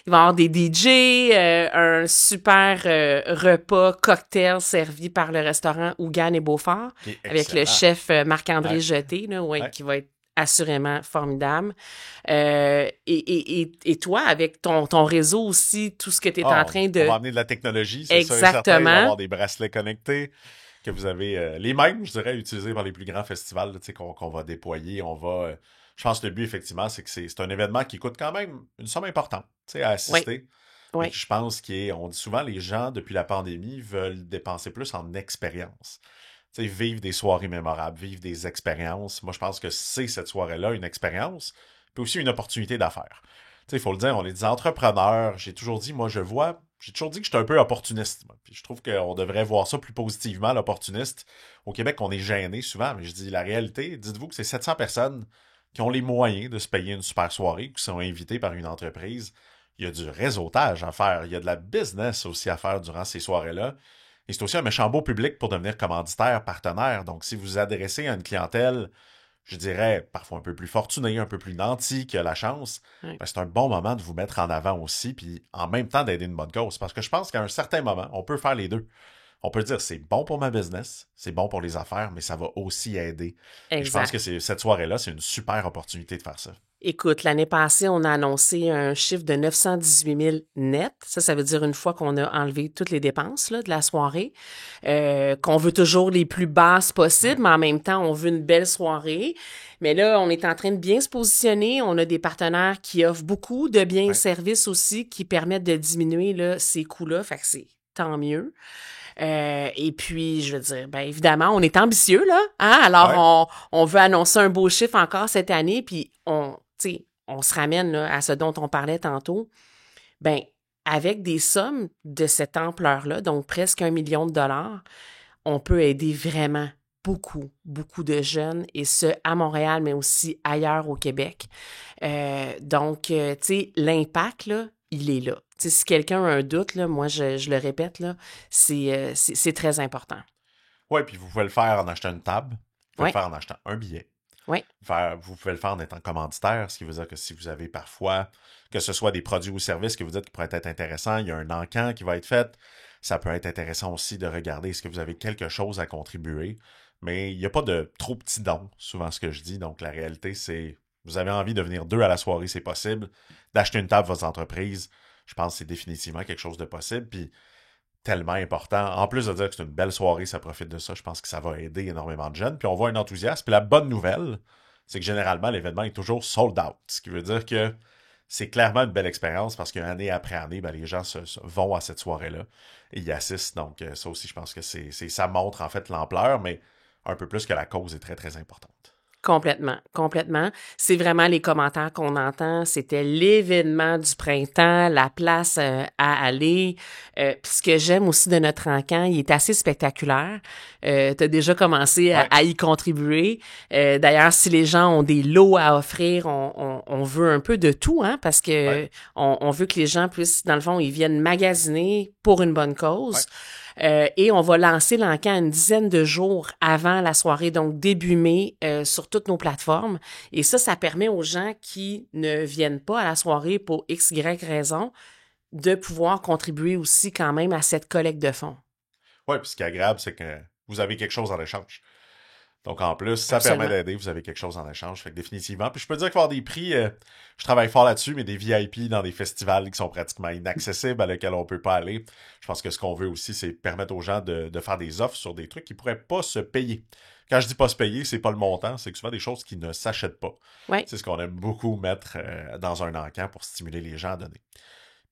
Il va y avoir des DJ, un super repas cocktail servi par le restaurant Ougan et Beaufort avec le chef Marc-André Jeté, là, qui va être assurément formidable. Et toi, avec ton réseau aussi, tout ce que tu es en train de... On va amener de la technologie, c'est ça et certain. Il va y avoir des bracelets connectés que vous avez les mêmes, je dirais, utilisés par les plus grands festivals là, qu'on va déployer. On va... je pense que le but, effectivement, c'est que c'est un événement qui coûte quand même une somme importante à assister. Oui. Je pense on dit souvent, les gens, depuis la pandémie, veulent dépenser plus en expérience. Vivre des soirées mémorables, vivre des expériences. Moi, je pense que c'est cette soirée-là une expérience, puis aussi une opportunité d'affaires. Il faut le dire, on est des entrepreneurs. J'ai toujours dit que je suis un peu opportuniste. Puis je trouve qu'on devrait voir ça plus positivement, l'opportuniste. Au Québec, on est gêné souvent, mais je dis la réalité, dites-vous que c'est 700 personnes qui ont les moyens de se payer une super soirée, qui sont invités par une entreprise. Il y a du réseautage à faire. Il y a de la business aussi à faire durant ces soirées-là. Et c'est aussi un méchant beau public pour devenir commanditaire, partenaire. Donc, si vous vous adressez à une clientèle, je dirais, parfois un peu plus fortunée, un peu plus nantie, qui a la chance, c'est un bon moment de vous mettre en avant aussi, puis en même temps d'aider une bonne cause. Parce que je pense qu'à un certain moment, on peut faire les deux. On peut dire, c'est bon pour ma business, c'est bon pour les affaires, mais ça va aussi aider. Et je pense que cette soirée-là, c'est une super opportunité de faire ça. Écoute, l'année passée, on a annoncé un chiffre de 918 000 net. Ça veut dire une fois qu'on a enlevé toutes les dépenses là, de la soirée, qu'on veut toujours les plus basses possibles, mais en même temps, on veut une belle soirée. Mais là, on est en train de bien se positionner. On a des partenaires qui offrent beaucoup de biens et services aussi qui permettent de diminuer là, ces coûts-là. Fait que c'est tant mieux. Et puis, je veux dire, ben évidemment, on est ambitieux, là. Hein? Alors, on veut annoncer un beau chiffre encore cette année, puis on se ramène là, à ce dont on parlait tantôt. Ben, avec des sommes de cette ampleur-là, donc presque 1 million de dollars, on peut aider vraiment beaucoup, beaucoup de jeunes, et ce, à Montréal, mais aussi ailleurs au Québec. Donc, tu sais, l'impact, là, il est là. Tu sais, si quelqu'un a un doute, là, moi, je le répète, là, c'est très important. Oui, puis vous pouvez le faire en achetant une table, vous pouvez le faire en achetant un billet. Oui. Vous pouvez le faire en étant commanditaire, ce qui veut dire que si vous avez parfois, que ce soit des produits ou services que vous dites qui pourraient être intéressants, il y a un encan qui va être fait, ça peut être intéressant aussi de regarder est-ce que vous avez quelque chose à contribuer, mais il n'y a pas de trop petits dons, souvent ce que je dis, donc la réalité c'est, vous avez envie de venir 2 à la soirée, c'est possible, d'acheter une table votre entreprise, je pense que c'est définitivement quelque chose de possible, puis tellement important. En plus de dire que c'est une belle soirée, ça profite de ça. Je pense que ça va aider énormément de jeunes. Puis on voit un enthousiasme. Puis la bonne nouvelle, c'est que généralement, l'événement est toujours sold out. Ce qui veut dire que c'est clairement une belle expérience parce qu'année après année, ben, les gens vont à cette soirée-là et y assistent. Donc ça aussi, je pense que ça montre en fait l'ampleur, mais un peu plus que la cause est très, très importante. Complètement, complètement. C'est vraiment les commentaires qu'on entend. C'était l'événement du printemps, la place à aller. Puis ce que j'aime aussi de notre encan, il est assez spectaculaire. T'as déjà commencé à y contribuer. D'ailleurs, si les gens ont des lots à offrir, on veut un peu de tout, hein, parce que on veut que les gens puissent, dans le fond, ils viennent magasiner pour une bonne cause. Et on va lancer l'encan une dizaine de jours avant la soirée, donc début mai, sur toutes nos plateformes. Et ça permet aux gens qui ne viennent pas à la soirée pour X, Y raison de pouvoir contribuer aussi quand même à cette collecte de fonds. Oui, puis ce qui est agréable, c'est que vous avez quelque chose en échange. Donc, en plus, ça Absolument. permet d'aider, vous avez quelque chose en échange, fait que définitivement. Puis je peux dire qu'il va y avoir des prix, je travaille fort là-dessus, mais des VIP dans des festivals qui sont pratiquement inaccessibles, à lesquels on peut pas aller. Je pense que ce qu'on veut aussi, c'est permettre aux gens de faire des offres sur des trucs qui pourraient pas se payer. Quand je dis pas se payer, c'est pas le montant, c'est que souvent des choses qui ne s'achètent pas. Ouais. C'est ce qu'on aime beaucoup mettre dans un encan pour stimuler les gens à donner.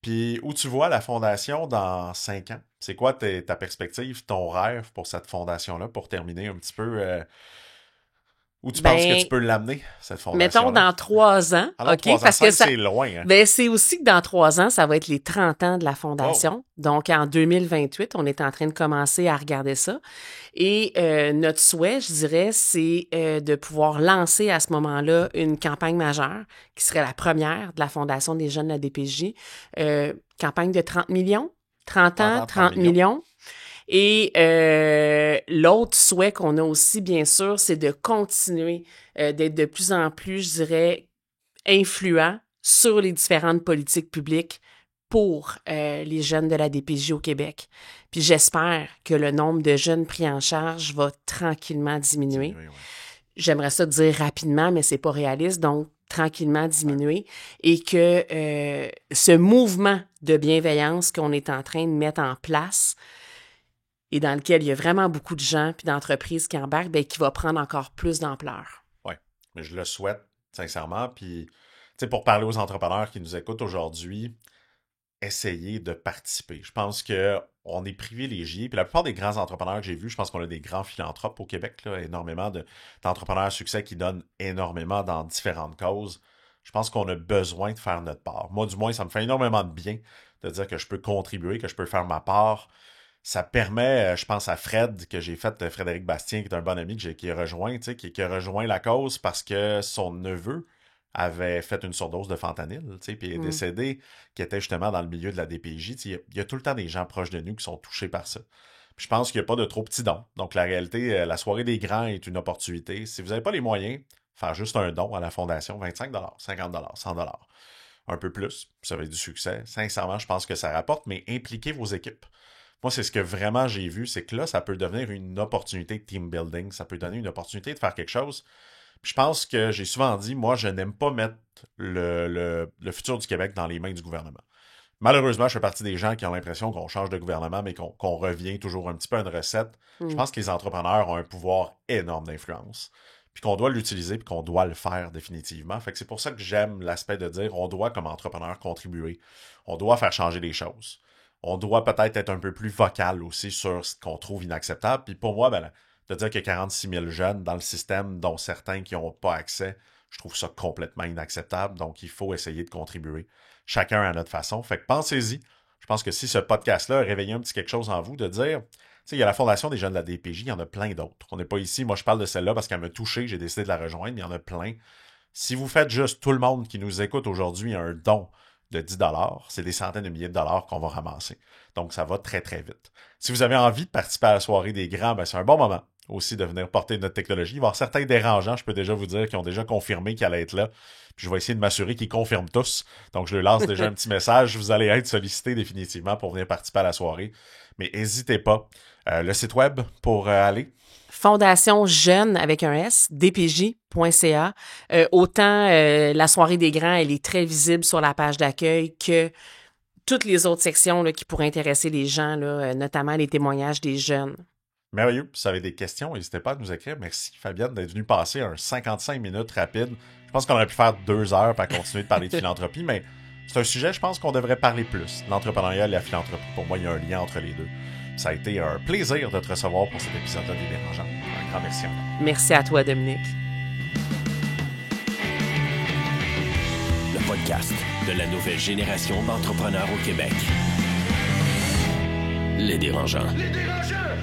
Puis, où tu vois la fondation dans 5 ans? C'est quoi ta perspective, ton rêve pour cette fondation-là, pour terminer un petit peu... où tu penses que tu peux l'amener, cette fondation-là? Mettons dans 3 ans, Alors, OK? 3 ans, Parce que ça, c'est loin. Hein? ben, c'est aussi que dans 3 ans, ça va être les 30 ans de la fondation. Donc, en 2028, on est en train de commencer à regarder ça. Et notre souhait, je dirais, c'est de pouvoir lancer à ce moment-là une campagne majeure qui serait la première de la Fondation des jeunes de la DPJ. Campagne de 30 millions. 30 ans, 30 millions. Et l'autre souhait qu'on a aussi, bien sûr, c'est de continuer d'être de plus en plus, je dirais, influent sur les différentes politiques publiques pour les jeunes de la DPJ au Québec. Puis j'espère que le nombre de jeunes pris en charge va tranquillement diminuer. J'aimerais ça dire rapidement, mais c'est pas réaliste, donc tranquillement diminuer. Et que ce mouvement de bienveillance qu'on est en train de mettre en place et dans lequel il y a vraiment beaucoup de gens puis d'entreprises qui embarquent, bien, qui va prendre encore plus d'ampleur. Oui, mais je le souhaite, sincèrement. Puis, tu sais, pour parler aux entrepreneurs qui nous écoutent aujourd'hui, essayez de participer. Je pense qu'on est privilégiés. Puis la plupart des grands entrepreneurs que j'ai vus, je pense qu'on a des grands philanthropes au Québec, là, énormément d'entrepreneurs à succès qui donnent énormément dans différentes causes. Je pense qu'on a besoin de faire notre part. Moi, du moins, ça me fait énormément de bien de dire que je peux contribuer, que je peux faire ma part. Ça permet, je pense à Fred, que j'ai fait, Frédéric Bastien, qui est un bon ami qui a rejoint, tu sais, qui a rejoint la cause parce que son neveu avait fait une surdose de fentanyl, tu sais, puis il est décédé, qui était justement dans le milieu de la DPJ. Il y a tout le temps des gens proches de nous qui sont touchés par ça. Puis je pense qu'il n'y a pas de trop petits dons. Donc la réalité, la soirée des grands est une opportunité. Si vous n'avez pas les moyens, faire juste un don à la fondation, 25 $, 50 $, 100 $, un peu plus, ça va être du succès. Sincèrement, je pense que ça rapporte, mais impliquez vos équipes. Moi, c'est ce que vraiment j'ai vu, c'est que là, ça peut devenir une opportunité de team building, ça peut donner une opportunité de faire quelque chose. Puis je pense que j'ai souvent dit, moi, je n'aime pas mettre mettre le futur du Québec dans les mains du gouvernement. Malheureusement, je fais partie des gens qui ont l'impression qu'on change de gouvernement, mais qu'on revient toujours un petit peu à une recette. Je pense que les entrepreneurs ont un pouvoir énorme d'influence, puis qu'on doit l'utiliser, puis qu'on doit le faire définitivement. Fait que c'est pour ça que j'aime l'aspect de dire on doit, comme entrepreneur, contribuer. On doit faire changer les choses. On doit peut-être être un peu plus vocal aussi sur ce qu'on trouve inacceptable. Puis pour moi, de dire qu'il y a 46 000 jeunes dans le système, dont certains qui n'ont pas accès, je trouve ça complètement inacceptable. Donc, il faut essayer de contribuer, chacun à notre façon. Fait que pensez-y. Je pense que si ce podcast-là a réveillé un petit quelque chose en vous, de dire, tu sais, il y a la Fondation des jeunes de la DPJ, il y en a plein d'autres. On n'est pas ici. Moi, je parle de celle-là parce qu'elle m'a touché. J'ai décidé de la rejoindre, mais il y en a plein. Si vous faites juste tout le monde qui nous écoute aujourd'hui un don de 10 $, c'est des centaines de milliers de dollars qu'on va ramasser. Donc, ça va très, très vite. Si vous avez envie de participer à la soirée des grands, c'est un bon moment aussi de venir porter notre technologie. Il va y avoir certains dérangeants, je peux déjà vous dire, qui ont déjà confirmé qu'ils allaient être là. Puis je vais essayer de m'assurer qu'ils confirment tous. Donc, je leur lance déjà un petit message. Vous allez être sollicités définitivement pour venir participer à la soirée. Mais n'hésitez pas. Le site web pour aller... Fondation Jeune avec un S, dpj.ca. Autant la soirée des grands, elle est très visible sur la page d'accueil que toutes les autres sections là, qui pourraient intéresser les gens, là, notamment les témoignages des jeunes. Merveilleux. Si vous avez des questions, n'hésitez pas à nous écrire. Merci, Fabienne, d'être venue passer un 55 minutes rapide. Je pense qu'on aurait pu faire 2 heures pour continuer de parler de philanthropie, mais c'est un sujet, je pense, qu'on devrait parler plus. L'entrepreneuriat et la philanthropie. Pour moi, il y a un lien entre les deux. Ça a été un plaisir de te recevoir pour cet épisode-là des Dérangeants. Un grand merci encore. Merci à toi, Dominique. Le podcast de la nouvelle génération d'entrepreneurs au Québec. Les Dérangeants. Les Dérangeants!